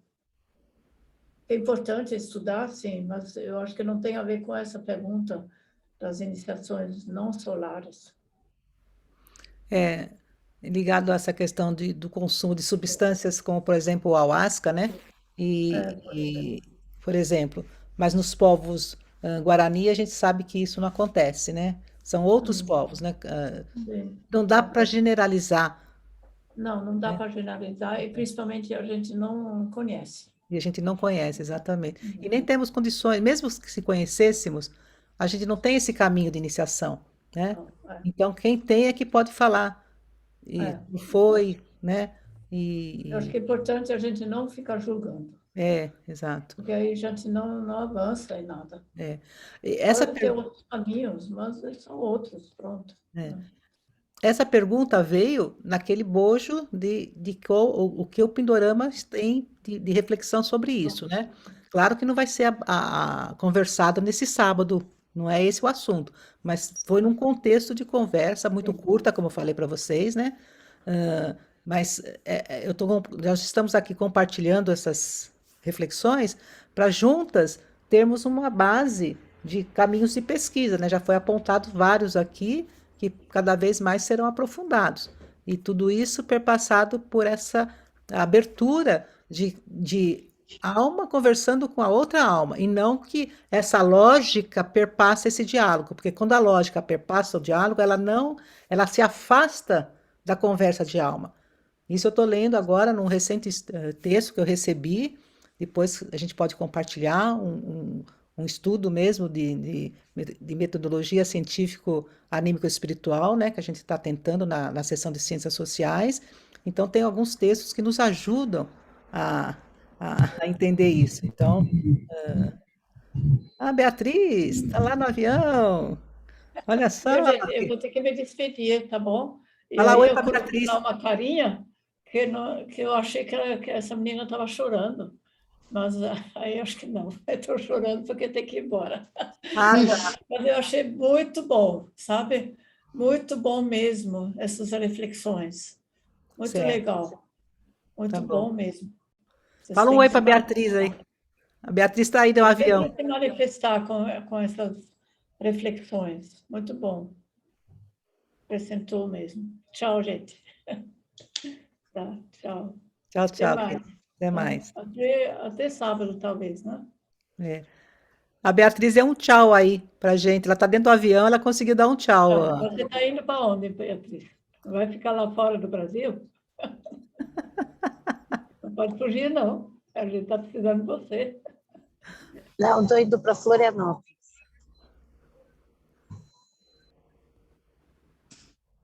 É importante estudar, sim, mas eu acho que não tem a ver com essa pergunta das iniciações não solares. É, ligado a essa questão do consumo de substâncias, como, por exemplo, o ayahuasca, né? Por exemplo. Por exemplo, mas nos povos Guarani a gente sabe que isso não acontece, né? São outros povos, né? Sim. Não dá para generalizar, Não, não dá né? para generalizar, e principalmente a gente não conhece. E a gente não conhece exatamente. E nem temos condições, mesmo que se conhecêssemos, a gente não tem esse caminho de iniciação, né? Não, Então, quem tem é que pode falar. E é. foi, né? Eu acho que é importante a gente não ficar julgando, Exato. porque aí a gente não avança em nada. Essa, Pode ter outros caminhos, mas são outros, pronto. essa pergunta veio naquele bojo o que o Pindorama tem de reflexão sobre isso, né? Claro que não vai ser conversado nesse sábado, não é esse o assunto, mas foi num contexto de conversa muito curta, como eu falei para vocês, né? Mas nós estamos aqui compartilhando essas reflexões para juntas termos uma base de caminhos de pesquisa, né? Já foi apontado vários aqui que cada vez mais serão aprofundados. E tudo isso perpassado por essa abertura de alma conversando com a outra alma, e não que essa lógica perpasse esse diálogo, porque quando a lógica perpassa o diálogo, ela se afasta da conversa de alma. Isso eu estou lendo agora num recente texto que eu recebi, depois a gente pode compartilhar um estudo mesmo de metodologia científico-anímico-espiritual, né, que a gente está tentando na seção de ciências sociais. Então, tem alguns textos que nos ajudam a entender isso. Então, Beatriz, está lá no avião. Olha só. Eu vou ter que me despedir, tá bom? E Fala aí oi eu para coloquei Beatriz. lá uma carinha que eu achei que essa menina estava chorando. Mas aí eu acho que não, eu estou chorando porque tem que ir embora. Ah, Mas eu achei muito bom, sabe? Muito bom mesmo, essas reflexões. Muito certo, legal, tá muito bom. bom mesmo. Vocês Fala um têm oi que se para Beatriz aí. manifestar. A Beatriz está aí no avião. Sempre se manifestar com essas reflexões. Muito bom. Acrescentou mesmo. Tchau, gente. Tá, tchau. Tchau, Até tchau. mais. Até Tá? mais. Até sábado, talvez, né? É. A Beatriz é um tchau aí pra gente. Ela está dentro do avião, ela conseguiu dar um tchau. Então, você está indo para onde, Beatriz? Vai ficar lá fora do Brasil? Não pode fugir, não. A gente está precisando de você. Não, estou indo para Florianópolis.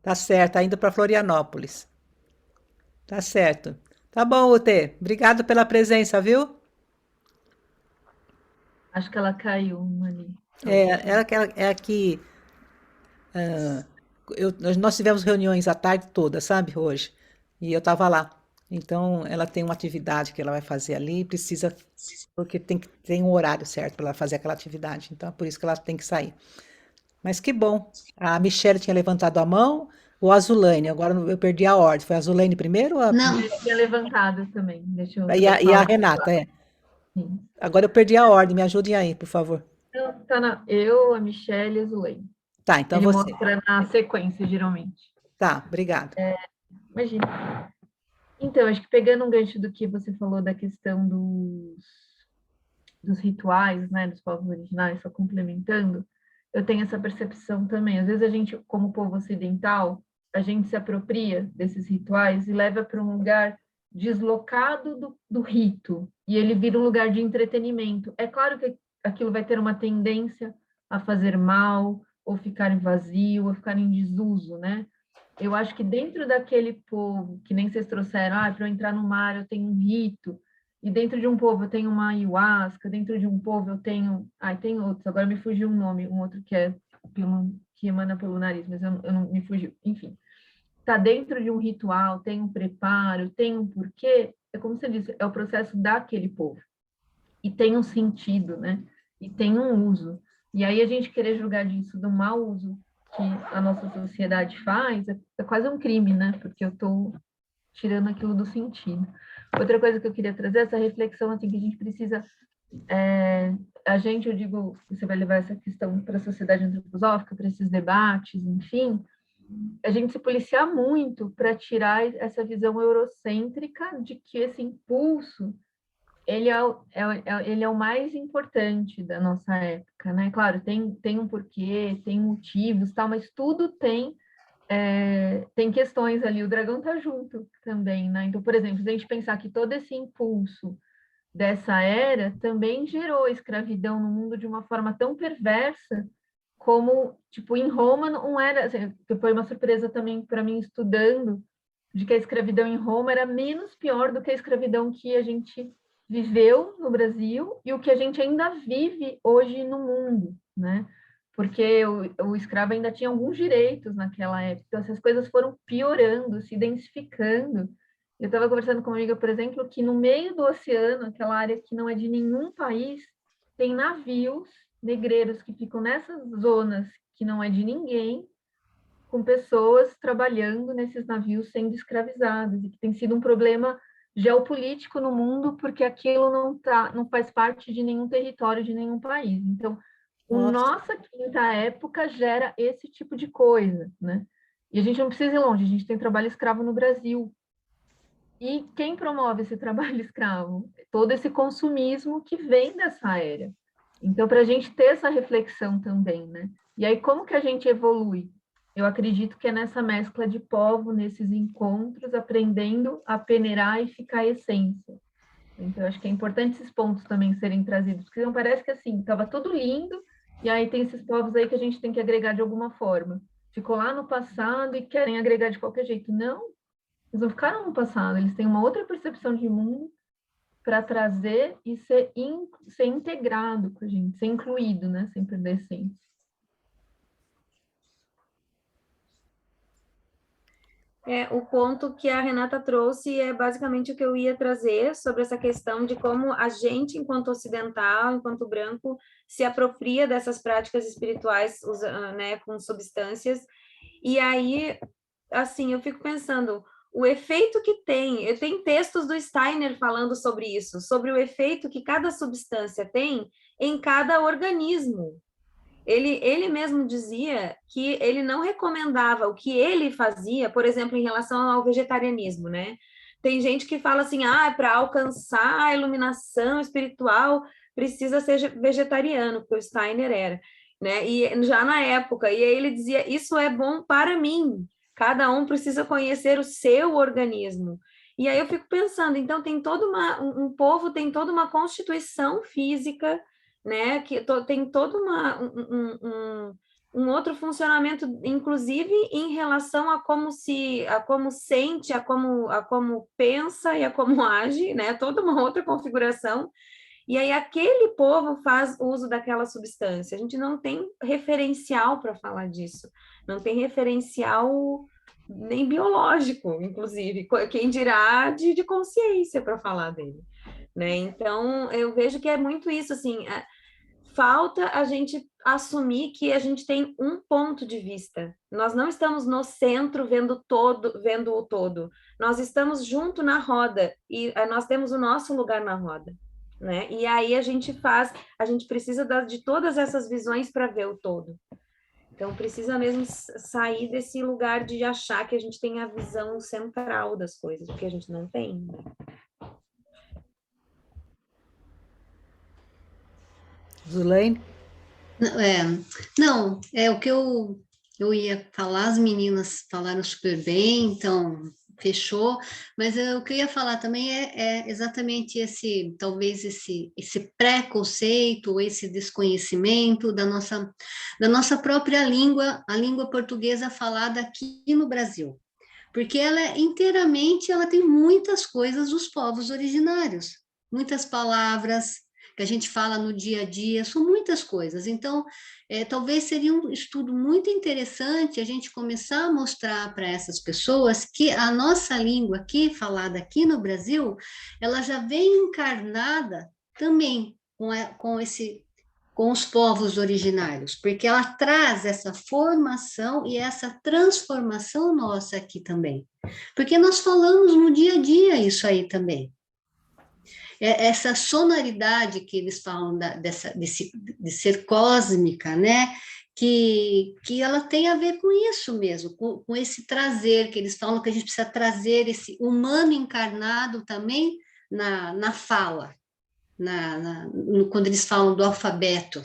Tá certo, tá indo para Florianópolis. Tá certo. Tá bom, Ute. Obrigado pela presença, viu? Acho que ela caiu ali. É a que nós tivemos reuniões a tarde toda, sabe, hoje. E eu estava lá. Então, ela tem uma atividade que ela vai fazer ali, precisa, porque tem um horário certo para ela fazer aquela atividade. Então, é por isso que ela tem que sair. Mas que bom. A Michelle tinha levantado a mão, o Azulane. Agora eu perdi a ordem. Foi a Azulane primeiro ou Não, Eu tinha levantado também. Deixa eu e a Renata, é. Sim. Agora eu perdi a ordem. Me ajudem aí, por favor. Então, eu, a Michelle e a Zulene. Tá, então Ele você. mostra na sequência, geralmente. Tá, obrigada. Imagina. Então, acho que pegando um gancho do que você falou da questão dos rituais, né, dos povos originários, só complementando, eu tenho essa percepção também. Às vezes a gente, como povo ocidental, a gente se apropria desses rituais e leva para um lugar deslocado do rito, e ele vira um lugar de entretenimento. É claro que aquilo vai ter uma tendência a fazer mal, ou ficar vazio, ou ficar em desuso, né? Eu acho que dentro daquele povo, que nem vocês trouxeram, para eu entrar no mar eu tenho um rito, e dentro de um povo eu tenho uma ayahuasca, dentro de um povo eu tenho... tem outros, agora me fugiu um nome, um outro que emana pelo nariz, mas eu não me fugiu. Enfim, está dentro de um ritual, tem um preparo, tem um porquê, é como você disse, é o processo daquele povo. E tem um sentido, né? E tem um uso. E aí a gente querer julgar disso do mau uso que a nossa sociedade faz, é quase um crime, né? Porque eu estou tirando aquilo do sentido. Outra coisa que eu queria trazer é essa reflexão, assim, que a gente precisa... eu digo, você vai levar essa questão para a sociedade antroposófica, para esses debates, enfim, a gente se policiar muito para tirar essa visão eurocêntrica de que esse impulso ele é o mais importante da nossa época, né? Claro, tem um porquê, tem motivos, tal, mas tudo tem questões ali. O dragão está junto também, né? Então, por exemplo, se a gente pensar que todo esse impulso dessa era também gerou escravidão no mundo de uma forma tão perversa como, tipo, em Roma não era, assim, que foi uma surpresa também para mim estudando, de que a escravidão em Roma era menos pior do que a escravidão que a gente viveu no Brasil e o que a gente ainda vive hoje no mundo, né? Porque o escravo ainda tinha alguns direitos naquela época, então essas coisas foram piorando, se densificando. Eu estava conversando com uma amiga, por exemplo, que no meio do oceano, aquela área que não é de nenhum país, tem navios negreiros que ficam nessas zonas que não é de ninguém, com pessoas trabalhando nesses navios sendo escravizadas, e que tem sido um problema geopolítico no mundo, porque aquilo não faz parte de nenhum território de nenhum país. Então, a Nossa, nossa quinta época gera esse tipo de coisa, né? E a gente não precisa ir longe, a gente tem trabalho escravo no Brasil. E quem promove esse trabalho escravo? Todo esse consumismo que vem dessa era. Então, para a gente ter essa reflexão também, né? E aí, como que a gente evolui? Eu acredito que é nessa mescla de povo, nesses encontros, aprendendo a peneirar e ficar a essência. Então, eu acho que é importante esses pontos também serem trazidos, porque não parece que, assim, estava tudo lindo, e aí tem esses povos aí que a gente tem que agregar de alguma forma. Ficou lá no passado e querem agregar de qualquer jeito. Não, eles não ficaram no passado, eles têm uma outra percepção de mundo para trazer e ser integrado com a gente, ser incluído, né? Sem perder a essência. O ponto que a Renata trouxe é basicamente o que eu ia trazer sobre essa questão de como a gente, enquanto ocidental, enquanto branco, se apropria dessas práticas espirituais, né, com substâncias. E aí, assim, eu fico pensando, o efeito que tem, eu tenho textos do Steiner falando sobre isso, sobre o efeito que cada substância tem em cada organismo. Ele mesmo dizia que ele não recomendava o que ele fazia, por exemplo, em relação ao vegetarianismo, né? Tem gente que fala assim, para alcançar a iluminação espiritual precisa ser vegetariano, porque o Steiner era, né? E já na época, e aí ele dizia, isso é bom para mim, cada um precisa conhecer o seu organismo. E aí eu fico pensando, então tem toda um povo tem toda uma constituição física, né, que tem todo um outro funcionamento, inclusive em relação a como sente, a como pensa e a como age, né, toda uma outra configuração. E aí aquele povo faz uso daquela substância. A gente não tem referencial para falar disso, não tem referencial nem biológico, inclusive, quem dirá de consciência para falar dele. Né? Então, eu vejo que é muito isso, assim, falta a gente assumir que a gente tem um ponto de vista. Nós não estamos no centro vendo o todo. Nós estamos junto na roda e nós temos o nosso lugar na roda, né? E aí a gente precisa de todas essas visões para ver o todo. Então, precisa mesmo sair desse lugar de achar que a gente tem a visão central das coisas, porque a gente não tem, né? Zulaine? Não, o que eu ia falar, as meninas falaram super bem, então fechou, mas o que eu ia falar também é exatamente talvez esse preconceito, esse desconhecimento da nossa própria língua, a língua portuguesa falada aqui no Brasil, porque ela tem muitas coisas dos povos originários, muitas palavras que a gente fala no dia a dia, são muitas coisas. Então, talvez seria um estudo muito interessante a gente começar a mostrar para essas pessoas que a nossa língua aqui, falada aqui no Brasil, ela já vem encarnada também com esse com os povos originários, porque ela traz essa formação e essa transformação nossa aqui também. Porque nós falamos no dia a dia isso aí também. Essa sonoridade que eles falam de ser cósmica, né? Que ela tem a ver com isso mesmo, com esse trazer, que eles falam que a gente precisa trazer esse humano encarnado também na fala, quando eles falam do alfabeto.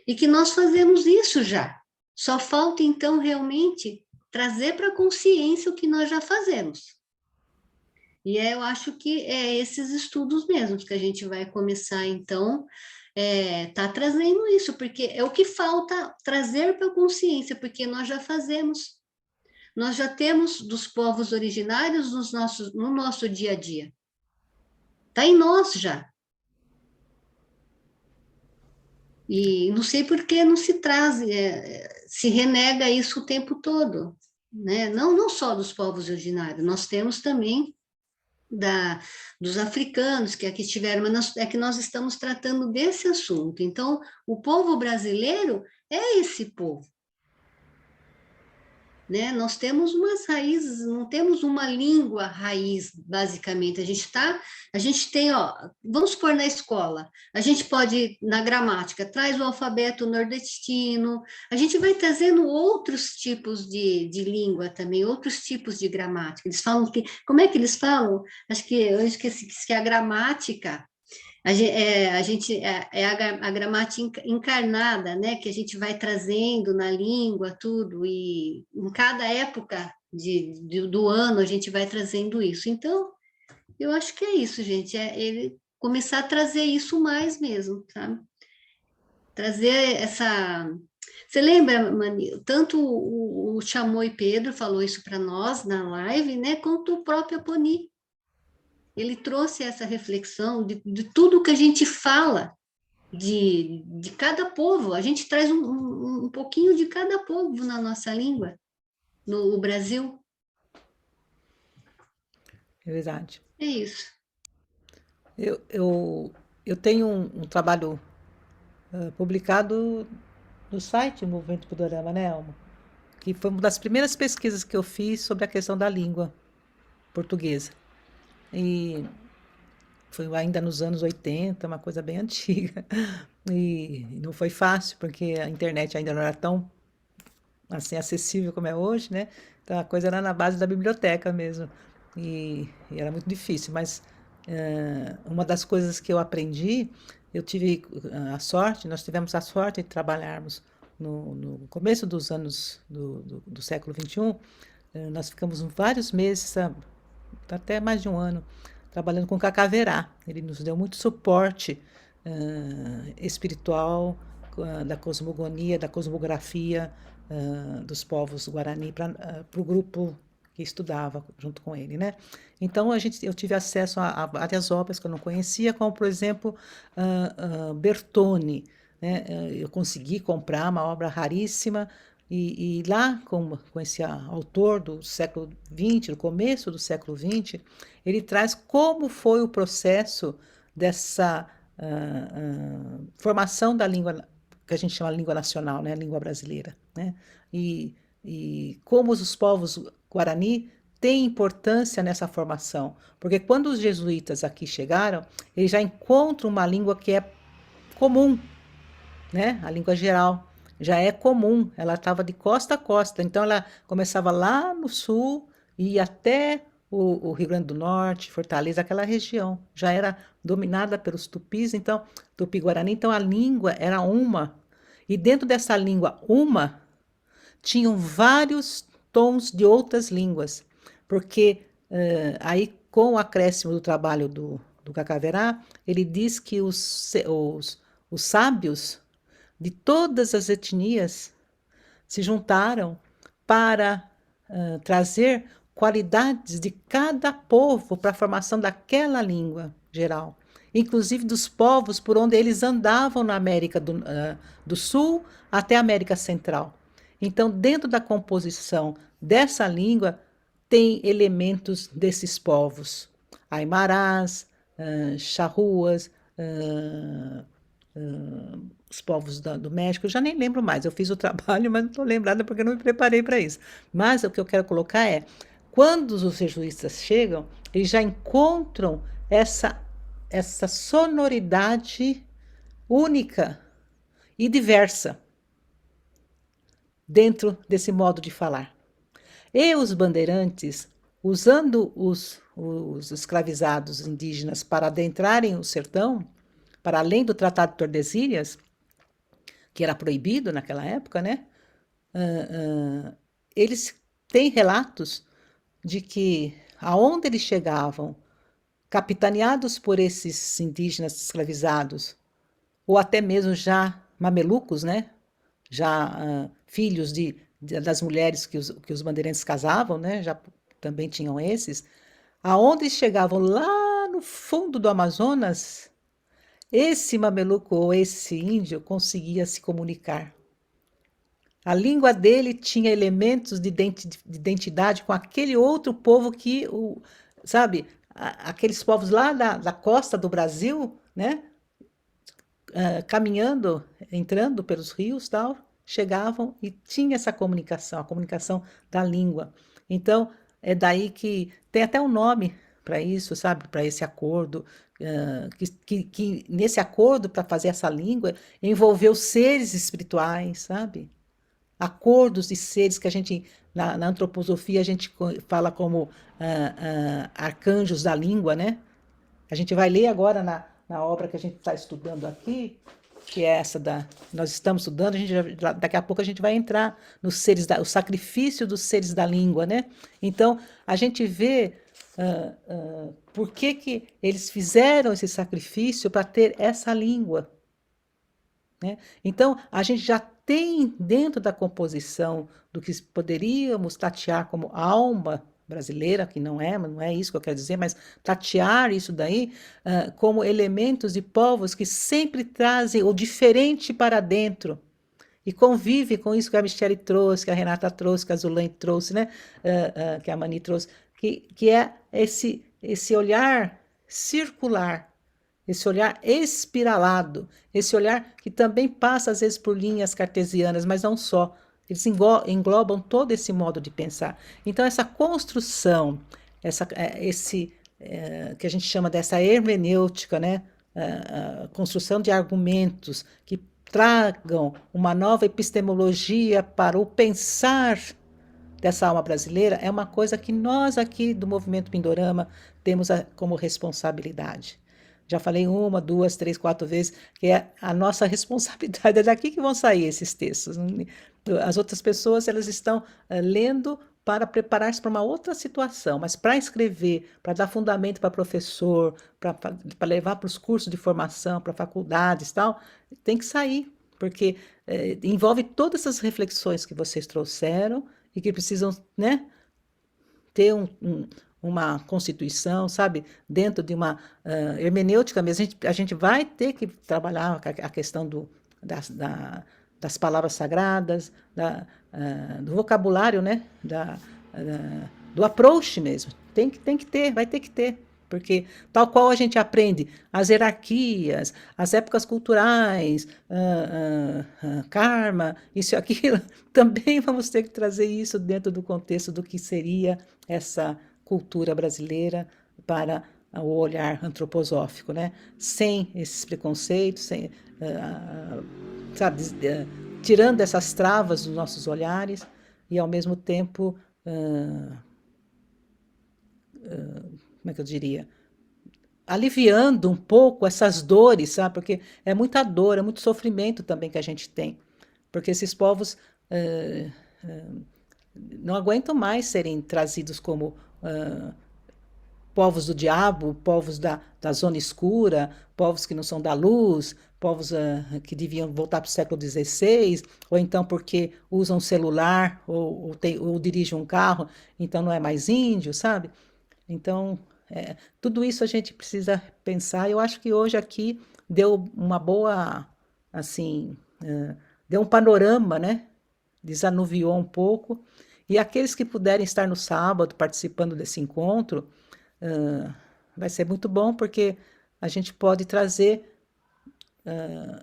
E que nós fazemos isso já. Só falta, então, realmente trazer para a consciência o que nós já fazemos. E eu acho que é esses estudos mesmos que a gente vai começar, então, tá trazendo isso, porque é o que falta trazer para a consciência, porque nós já fazemos. Nós já temos dos povos originários no nosso dia a dia. Está em nós já. E não sei por que não se traz, se renega isso o tempo todo, né? Não só dos povos originários, nós temos também dos africanos que aqui estiveram, mas é que nós estamos tratando desse assunto. Então, o povo brasileiro é esse povo. Né? Nós temos umas raízes, não temos uma língua raiz, basicamente. A gente tem, ó, vamos supor na escola, a gente pode, na gramática, traz o alfabeto nordestino, a gente vai trazendo outros tipos de língua também, outros tipos de gramática. Eles falam que, como é que eles falam? Acho que eu esqueci que a gramática a gramática encarnada, né, que a gente vai trazendo na língua, tudo, e em cada época do ano a gente vai trazendo isso. Então, eu acho que é isso, gente, ele começar a trazer isso mais mesmo, sabe? Trazer essa... Você lembra, Mani, tanto o Chamoi Pedro falou isso para nós na live, né, quanto o próprio Aponi. Ele trouxe essa reflexão de tudo que a gente fala de cada povo. A gente traz um pouquinho de cada povo na nossa língua, no Brasil. É verdade. É isso. Eu tenho um trabalho publicado no site Movimento Pindorama, né, Elma? Que foi uma das primeiras pesquisas que eu fiz sobre a questão da língua portuguesa. E foi ainda nos anos 80, uma coisa bem antiga. E não foi fácil, porque a internet ainda não era tão assim acessível como é hoje, né? Então a coisa era na base da biblioteca mesmo. E era muito difícil, mas uma das coisas que eu aprendi, eu tive nós tivemos a sorte de trabalharmos no começo dos anos do século XXI, nós ficamos vários meses, até mais de um ano, trabalhando com Cacaverá. Ele nos deu muito suporte espiritual, da cosmogonia, da cosmografia dos povos Guarani para o grupo que estudava junto com ele, né? Então eu tive acesso a várias obras que eu não conhecia, como por exemplo Bertone, né? Eu consegui comprar uma obra raríssima e lá com esse autor do século XX, do começo do século XX, ele traz como foi o processo dessa formação da língua que a gente chama de língua nacional, né, língua brasileira, né? E como os povos Guarani têm importância nessa formação, porque quando os jesuítas aqui chegaram, eles já encontram uma língua que é comum, né? A língua geral já é comum, ela estava de costa a costa, então ela começava lá no sul e ia até o Rio Grande do Norte, Fortaleza, aquela região, já era dominada pelos tupis, então, tupi-guarani, então a língua era uma, e dentro dessa língua uma, tinham vários tons de outras línguas, porque aí com o acréscimo do trabalho do Cacaverá, ele diz que os sábios de todas as etnias se juntaram para trazer qualidades de cada povo para a formação daquela língua geral, inclusive dos povos por onde eles andavam na América do Sul até a América Central. Então, dentro da composição dessa língua, tem elementos desses povos, aimarás, charruas, os povos do México, eu já nem lembro mais, eu fiz o trabalho, mas não estou lembrada porque eu não me preparei para isso. Mas o que eu quero colocar é, quando os jesuítas chegam, eles já encontram essa sonoridade única e diversa dentro desse modo de falar. E os bandeirantes, usando os escravizados indígenas para adentrarem o sertão, para além do Tratado de Tordesilhas, que era proibido naquela época, né? Eles têm relatos de que aonde eles chegavam, capitaneados por esses indígenas escravizados, ou até mesmo já mamelucos, né? Já filhos das mulheres que os bandeirantes casavam, né? Já também tinham esses. Aonde eles chegavam lá no fundo do Amazonas, esse mameluco ou esse índio conseguia se comunicar. A língua dele tinha elementos de identidade com aquele outro povo que, sabe, aqueles povos lá da costa do Brasil, né? Caminhando, entrando pelos rios, tal, chegavam e tinha essa comunicação, a comunicação da língua. Então, é daí que tem até um nome para isso, sabe? Para esse acordo, que nesse acordo, para fazer essa língua, envolveu seres espirituais, sabe? Acordos de seres que a gente, na antroposofia, a gente fala como arcanjos da língua, né? A gente vai ler agora na obra que a gente está estudando aqui, que é essa nós estamos estudando, daqui a pouco a gente vai entrar nos seres o sacrifício dos seres da língua, né? Então, a gente vê por que eles fizeram esse sacrifício para ter essa língua, né? Então, a gente já tem dentro da composição do que poderíamos tatear como alma brasileira, que não é isso que eu quero dizer, mas tatear isso daí como elementos de povos que sempre trazem o diferente para dentro e convive com isso que a Michele trouxe, que a Renata trouxe, que a Zulane trouxe, né? Que a Mani trouxe, que é esse olhar circular, esse olhar espiralado, esse olhar que também passa às vezes por linhas cartesianas, mas não só. Eles englobam todo esse modo de pensar. Então, essa construção, que a gente chama dessa hermenêutica, né? A construção de argumentos que tragam uma nova epistemologia para o pensar dessa alma brasileira, é uma coisa que nós aqui do Movimento Pindorama temos como responsabilidade. Já falei 1, 2, 3, 4 vezes, que é a nossa responsabilidade, é daqui que vão sair esses textos. As outras pessoas, elas estão lendo para preparar-se para uma outra situação, mas para escrever, para dar fundamento para professor, para levar para os cursos de formação, para faculdades e tal, tem que sair, porque envolve todas essas reflexões que vocês trouxeram e que precisam, né, ter uma constituição, sabe, dentro de uma hermenêutica mesmo. A gente vai ter que trabalhar a questão das palavras sagradas, do vocabulário, né, do approach mesmo. Tem que ter, vai ter que ter. Porque tal qual a gente aprende as hierarquias, as épocas culturais, karma, isso e aquilo, também vamos ter que trazer isso dentro do contexto do que seria essa cultura brasileira para o olhar antroposófico, né? Sem esses preconceitos, sabe, tirando essas travas dos nossos olhares e, ao mesmo tempo, como é que eu diria? Aliviando um pouco essas dores, sabe? Porque é muita dor, é muito sofrimento também que a gente tem. Porque esses povos não aguentam mais serem trazidos como povos do diabo, povos da zona escura, povos que não são da luz, povos que deviam voltar para o século XVI, ou então porque usam celular ou dirigem um carro, então não é mais índio, sabe? Então, tudo isso a gente precisa pensar. Eu acho que hoje aqui deu uma boa, assim, deu um panorama, né? Desanuviou um pouco. E aqueles que puderem estar no sábado participando desse encontro, vai ser muito bom, porque a gente pode trazer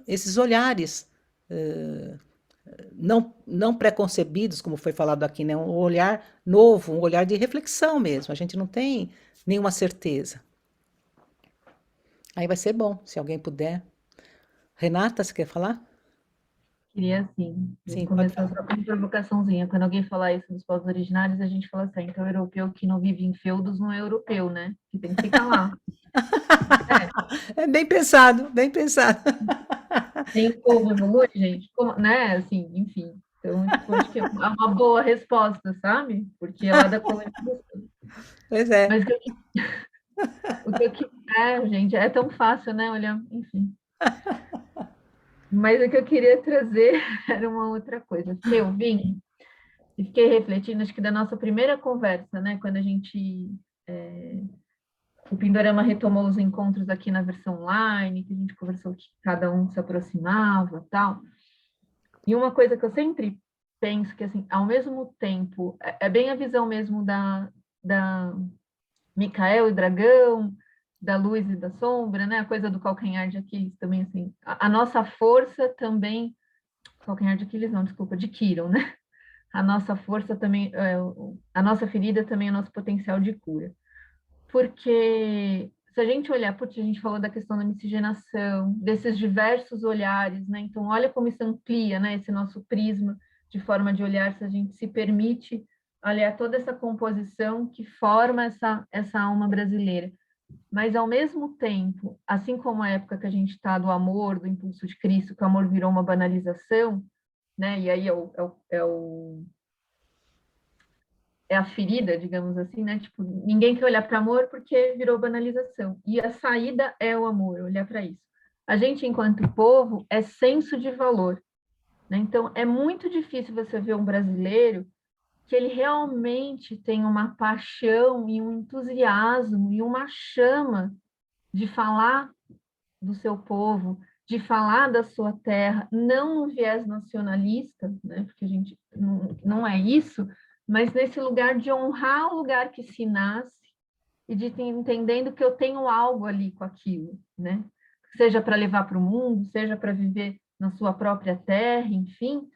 esses olhares não preconcebidos, como foi falado aqui, né? Um olhar novo, um olhar de reflexão mesmo. A gente não tem nenhuma certeza. Aí vai ser bom, se alguém puder. Renata, você quer falar? Queria, assim, Sim, pode começar falar. só com uma provocaçãozinha. Quando alguém falar isso dos povos originários, a gente fala assim, então o europeu que não vive em feudos não é europeu, né? Que tem que ficar lá. É, É bem pensado, bem pensado. nem o povo evolui, gente, como, né? Assim, enfim. Então, tipo, acho que é uma boa resposta, sabe? Porque é lá da colonização. Pois é. Mas gente, é tão fácil, né? Olhar, enfim. Mas o que eu queria trazer era uma outra coisa. Fiquei ouvindo e fiquei refletindo, acho que da nossa primeira conversa, né? Quando a gente o Pindorama retomou os encontros aqui na versão online, que a gente conversou que cada um se aproximava, tal. E uma coisa que eu sempre penso que assim, ao mesmo tempo, é bem a visão mesmo da Micael e Dragão, da luz e da sombra, né? A coisa do calcanhar de Aquiles também assim, a nossa força também, calcanhar de Aquiles não, desculpa, de Quirón, né? A nossa força também, a nossa ferida também é o nosso potencial de cura. Porque se a gente olhar, porque a gente falou da questão da miscigenação, desses diversos olhares, né? Então, olha como isso amplia, né? Esse nosso prisma de forma de olhar, se a gente se permite olhar toda essa composição que forma essa alma brasileira. Mas, ao mesmo tempo, assim como a época que a gente está do amor, do impulso de Cristo, que o amor virou uma banalização, né? E aí é a ferida, digamos assim, né? Tipo, ninguém quer olhar para amor porque virou banalização. E a saída é o amor, olhar para isso. A gente, enquanto povo, é senso de valor, né? Então, é muito difícil você ver um brasileiro que ele realmente tem uma paixão e um entusiasmo e uma chama de falar do seu povo, de falar da sua terra, não no viés nacionalista, né? Porque a gente não é isso, mas nesse lugar de honrar o lugar que se nasce e de entendendo que eu tenho algo ali com aquilo, né? Seja para levar para o mundo, seja para viver na sua própria terra, enfim.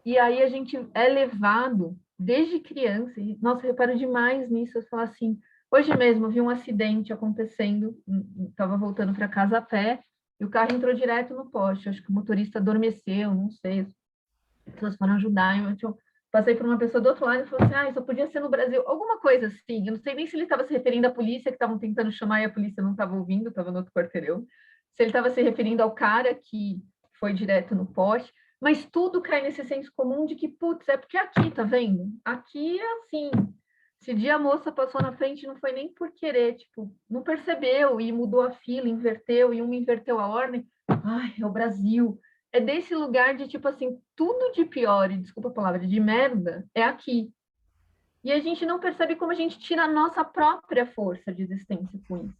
E aí a gente é levado desde criança, e nossa, eu reparo demais nisso, eu falo assim, hoje mesmo eu vi um acidente acontecendo, estava voltando para casa a pé, e o carro entrou direto no poste, acho que o motorista adormeceu, não sei, as pessoas foram ajudar, eu passei por uma pessoa do outro lado e falou assim, ah, isso podia ser no Brasil, alguma coisa assim, eu não sei nem se ele estava se referindo à polícia, que estavam tentando chamar e a polícia não estava ouvindo, estava no outro quarteirão, se ele estava se referindo ao cara que foi direto no poste, mas tudo cai nesse senso comum de que, putz, é porque aqui, tá vendo? Aqui é assim, esse dia a moça passou na frente, não foi nem por querer, tipo, não percebeu e mudou a fila, inverteu, e uma inverteu a ordem, ai, é o Brasil, é desse lugar de, tipo assim, tudo de pior, e desculpa a palavra, de merda, é aqui. E a gente não percebe como a gente tira a nossa própria força de existência com isso,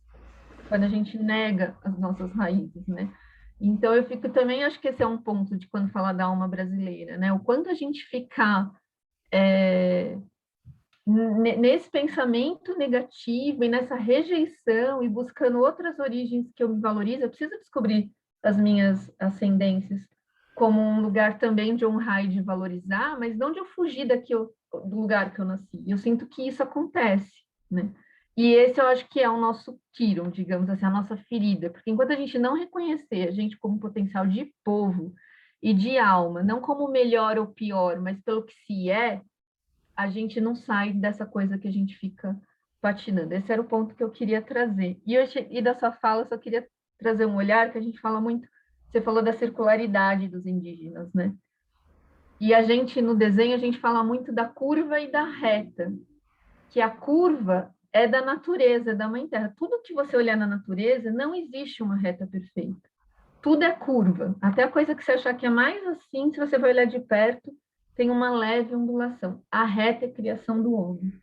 quando a gente nega as nossas raízes, né? Então, eu fico também, acho que esse é um ponto de quando fala da alma brasileira, né? O quanto a gente ficar nesse pensamento negativo e nessa rejeição e buscando outras origens que eu me valorizo, eu preciso descobrir as minhas ascendências como um lugar também de honrar e de valorizar, mas não de eu fugir do lugar que eu nasci. Eu sinto que isso acontece, né? E esse eu acho que é o nosso tiro, digamos assim, a nossa ferida, porque enquanto a gente não reconhecer a gente como potencial de povo e de alma, não como melhor ou pior, mas pelo que se é, a gente não sai dessa coisa que a gente fica patinando. Esse era o ponto que eu queria trazer. E da sua fala, eu só queria trazer um olhar que a gente fala muito. Você falou da circularidade dos indígenas, né? E a gente, no desenho, a gente fala muito da curva e da reta, que a curva é da natureza, é da Mãe Terra. Tudo que você olhar na natureza, não existe uma reta perfeita. Tudo é curva. Até a coisa que você achar que é mais assim, se você vai olhar de perto, tem uma leve ondulação. A reta é a criação do homem.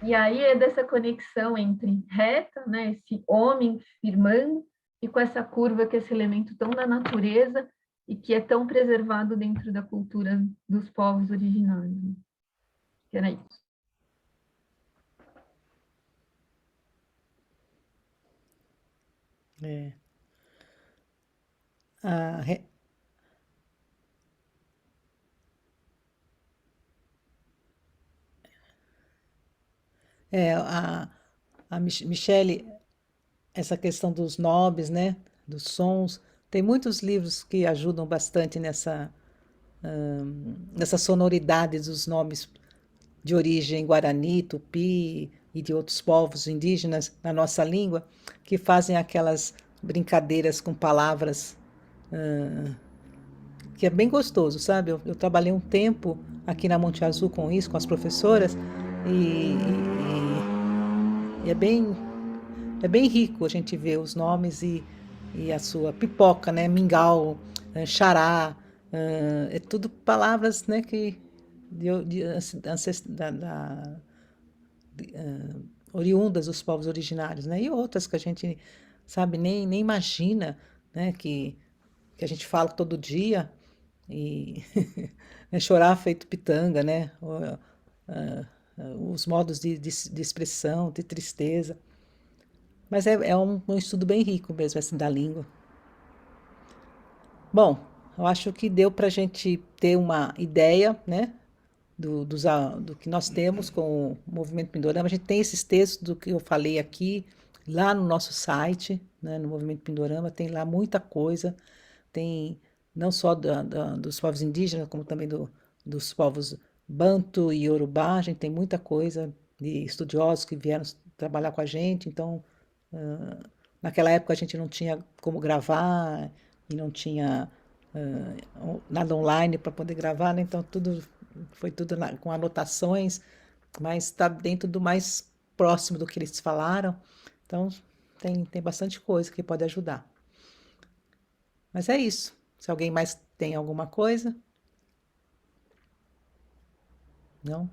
E aí é dessa conexão entre reta, né, esse homem firmando, e com essa curva, que é esse elemento tão da natureza e que é tão preservado dentro da cultura dos povos originários. Que era isso. É. a, re- Michele, essa questão dos nobres, né? Dos sons. Tem muitos livros que ajudam bastante nessa sonoridade dos nomes de origem guarani, tupi e de outros povos indígenas na nossa língua, que fazem aquelas brincadeiras com palavras, que é bem gostoso, sabe? Eu trabalhei um tempo aqui na Monte Azul com isso, com as professoras, e, e é bem rico a gente ver os nomes e a sua pipoca, né? Mingau, xará, é tudo palavras, né, que oriundas dos povos originários, né? E outras que a gente, sabe, nem imagina, né, que a gente fala todo dia e né, chorar feito pitanga, né? Os modos de expressão, de tristeza. Mas é um estudo bem rico mesmo, assim, da língua. Bom, eu acho que deu para a gente ter uma ideia, né, do que nós temos com o Movimento Pindorama. A gente tem esses textos do que eu falei aqui, lá no nosso site, né, no Movimento Pindorama, tem lá muita coisa, tem não só dos povos indígenas, como também dos povos Banto e Yorubá, a gente tem muita coisa de estudiosos que vieram trabalhar com a gente, então, naquela época a gente não tinha como gravar e não tinha nada online para poder gravar, né? Então foi tudo com anotações, mas está dentro do mais próximo do que eles falaram. Então tem bastante coisa que pode ajudar. Mas é isso. Se alguém mais tem alguma coisa? Não?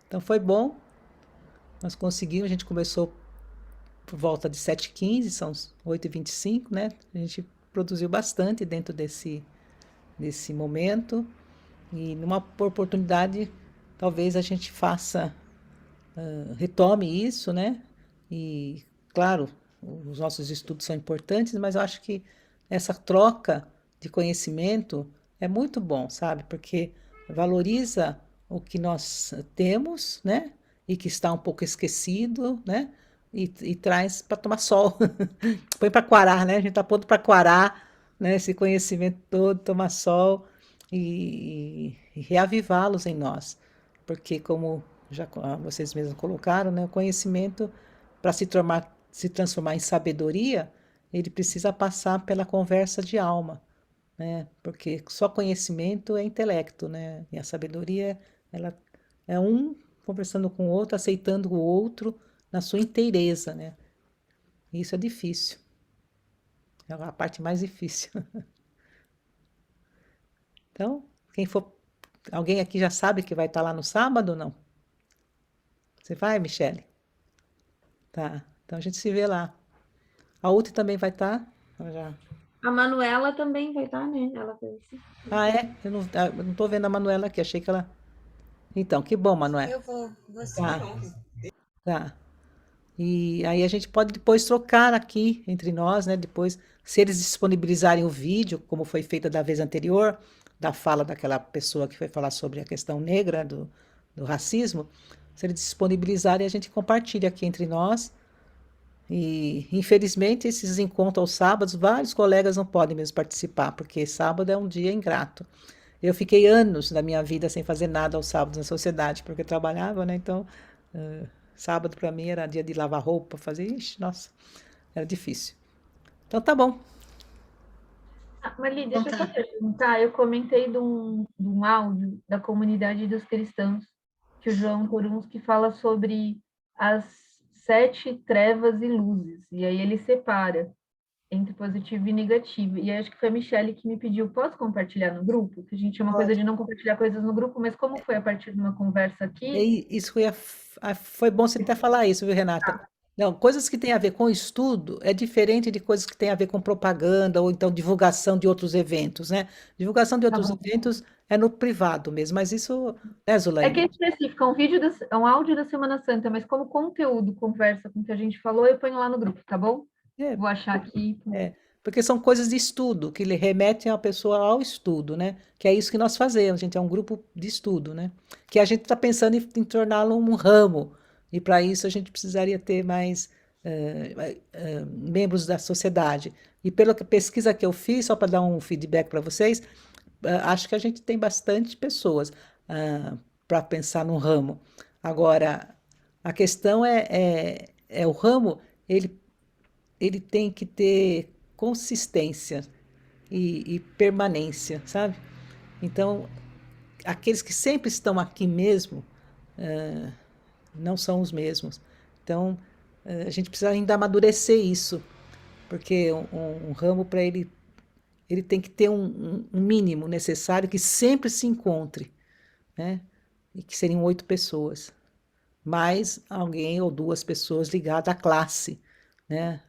Então foi bom. Nós conseguimos, a gente começou por volta de 7h15, são 8h25, né? A gente produziu bastante dentro desse momento. E numa oportunidade, talvez a gente retome isso, né? E, claro, os nossos estudos são importantes, mas eu acho que essa troca de conhecimento é muito bom, sabe? Porque valoriza o que nós temos, né? E que está um pouco esquecido, né? E traz para tomar sol. Põe para quarar, né? A gente está pondo para quarar, né? Esse conhecimento todo, tomar sol e reavivá-los em nós. Porque, como já vocês mesmos colocaram, né? O conhecimento, para se transformar em sabedoria, ele precisa passar pela conversa de alma, né? Porque só conhecimento é intelecto, né? E a sabedoria, ela é um conversando com o outro, aceitando o outro na sua inteireza, né? E isso é difícil. É a parte mais difícil. Então, alguém aqui já sabe que vai estar lá no sábado ou não? Você vai, Michele? Tá. Então a gente se vê lá. A Uti também vai estar? Já. A Manuela também vai estar, né? Ela fez isso. Ah, é? Eu não tô vendo a Manuela aqui, achei que ela. Então, que bom, Manuela. Eu vou sim. Tá, tá. E aí a gente pode depois trocar aqui entre nós, né? Depois, se eles disponibilizarem o vídeo, como foi feito da vez anterior, da fala daquela pessoa que foi falar sobre a questão negra do racismo, se eles disponibilizarem, a gente compartilha aqui entre nós. E, infelizmente, esses encontros aos sábados, vários colegas não podem mesmo participar, porque sábado é um dia ingrato. Eu fiquei anos da minha vida sem fazer nada aos sábados na sociedade, porque eu trabalhava, né? Então, sábado para mim era dia de lavar roupa, fazer, ixi, nossa, era difícil. Então tá bom. Marli, deixa eu só perguntar. Eu comentei de um áudio da comunidade dos cristãos, que o João Torunski fala sobre as 7 trevas e luzes. E aí ele separa entre positivo e negativo. E acho que foi a Michele que me pediu, posso compartilhar no grupo? Que a gente tinha uma coisa de não compartilhar coisas no grupo, mas como foi a partir de uma conversa aqui... E isso foi bom você até falar isso, viu, Renata? Não, coisas que têm a ver com estudo é diferente de coisas que têm a ver com propaganda ou então divulgação de outros eventos, né? Divulgação de outros eventos é no privado mesmo, mas isso, né, É que é Zulaine? específico, é um áudio da Semana Santa, mas como conteúdo conversa com o que a gente falou, eu ponho lá no grupo, tá bom? É, Vou achar aqui. porque são coisas de estudo, que lhe remetem a pessoa ao estudo, né? Que é isso que nós fazemos, a gente é um grupo de estudo, né? Que a gente está pensando em torná-lo um ramo, e para isso a gente precisaria ter mais membros da sociedade. E pela pesquisa que eu fiz, só para dar um feedback para vocês, acho que a gente tem bastante pessoas para pensar no ramo. Agora, a questão é o ramo, ele tem que ter consistência e permanência, sabe? Então, aqueles que sempre estão aqui mesmo, não são os mesmos. Então, a gente precisa ainda amadurecer isso, porque um ramo, para ele tem que ter um mínimo necessário que sempre se encontre, né? E que seriam 8 pessoas, mais alguém ou 2 pessoas ligadas à classe, né?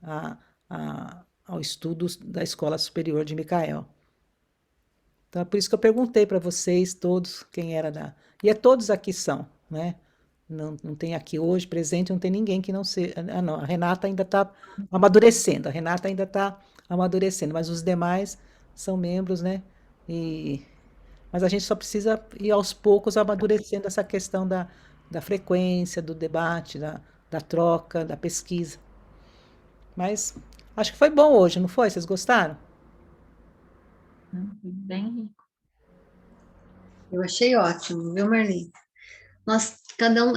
Ao estudo da Escola Superior de Micael. Então, é por isso que eu perguntei para vocês todos quem era da... E todos aqui são, né? Não tem aqui hoje, presente, não tem ninguém que não seja... não, a Renata ainda está amadurecendo, mas os demais são membros, né? Mas a gente só precisa ir aos poucos amadurecendo essa questão da frequência, do debate, da troca, da pesquisa. Mas acho que foi bom hoje, não foi? Vocês gostaram? Foi bem rico. Eu achei ótimo, viu, Marli?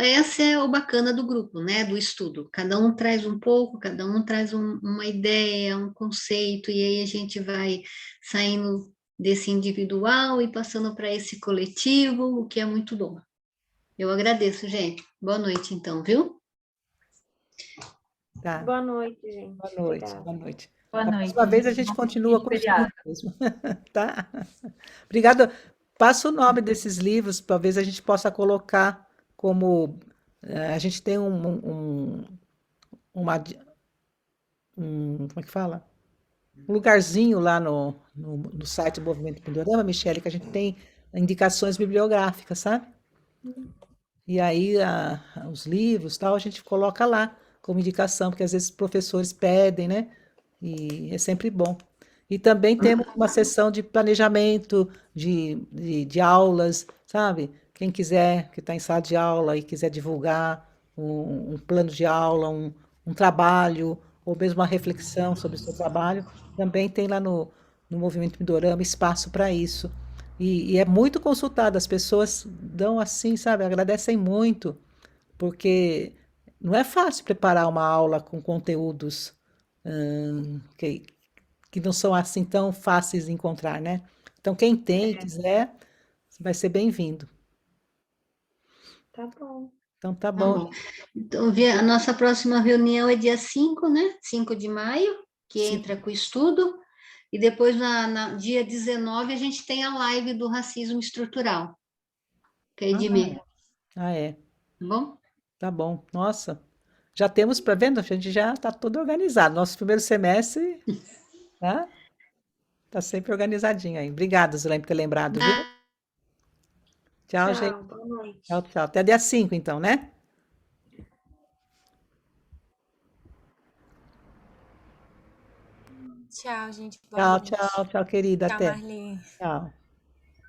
Essa é o bacana do grupo, né? Do estudo. Cada um traz um pouco, cada um traz uma ideia, um conceito, e aí a gente vai saindo desse individual e passando para esse coletivo, o que é muito bom. Eu agradeço, gente. Boa noite, então, viu? Tá. Boa noite, gente. Boa noite, Obrigada. boa noite. Boa Da noite. próxima vez a gente Bom continua fim de com os feriado. livros mesmo, tá? Obrigada. Passa o nome desses livros, talvez a gente possa colocar como... a gente tem como é que fala? Um lugarzinho lá no site do Movimento Pindorama, Michele, que a gente tem indicações bibliográficas, sabe? E aí os livros, tal, a gente coloca lá como indicação, porque às vezes os professores pedem, né? E é sempre bom. E também temos uma sessão de planejamento de aulas, sabe? Quem quiser, que está em sala de aula e quiser divulgar um plano de aula, um trabalho, ou mesmo uma reflexão sobre o seu trabalho, também tem lá no Movimento Pindorama espaço para isso. E é muito consultado, as pessoas dão assim, sabe? Agradecem muito, porque não é fácil preparar uma aula com conteúdos que, que não são assim tão fáceis de encontrar, né? Então, quem tem, quiser, vai ser bem-vindo. Tá bom. Então, tá Tá bom. bom. Então, a nossa próxima reunião é dia 5, né? 5 de maio, que Sim. entra com o estudo. E depois, dia 19, a gente tem a live do racismo estrutural, que é Edmê. Ah, é. Tá bom? Tá bom. Nossa, já temos, para vendo? A gente já está tudo organizado. Nosso primeiro semestre, tá? Tá sempre organizadinho aí. Obrigada, Zulene, por ter lembrado, viu? Tchau, gente. Tchau, boa noite. Tchau, tchau. Até dia 5, então, né? Tchau, gente. Boa Tchau, noite. tchau, tchau, querida. Tchau, Até. Marli. Tchau.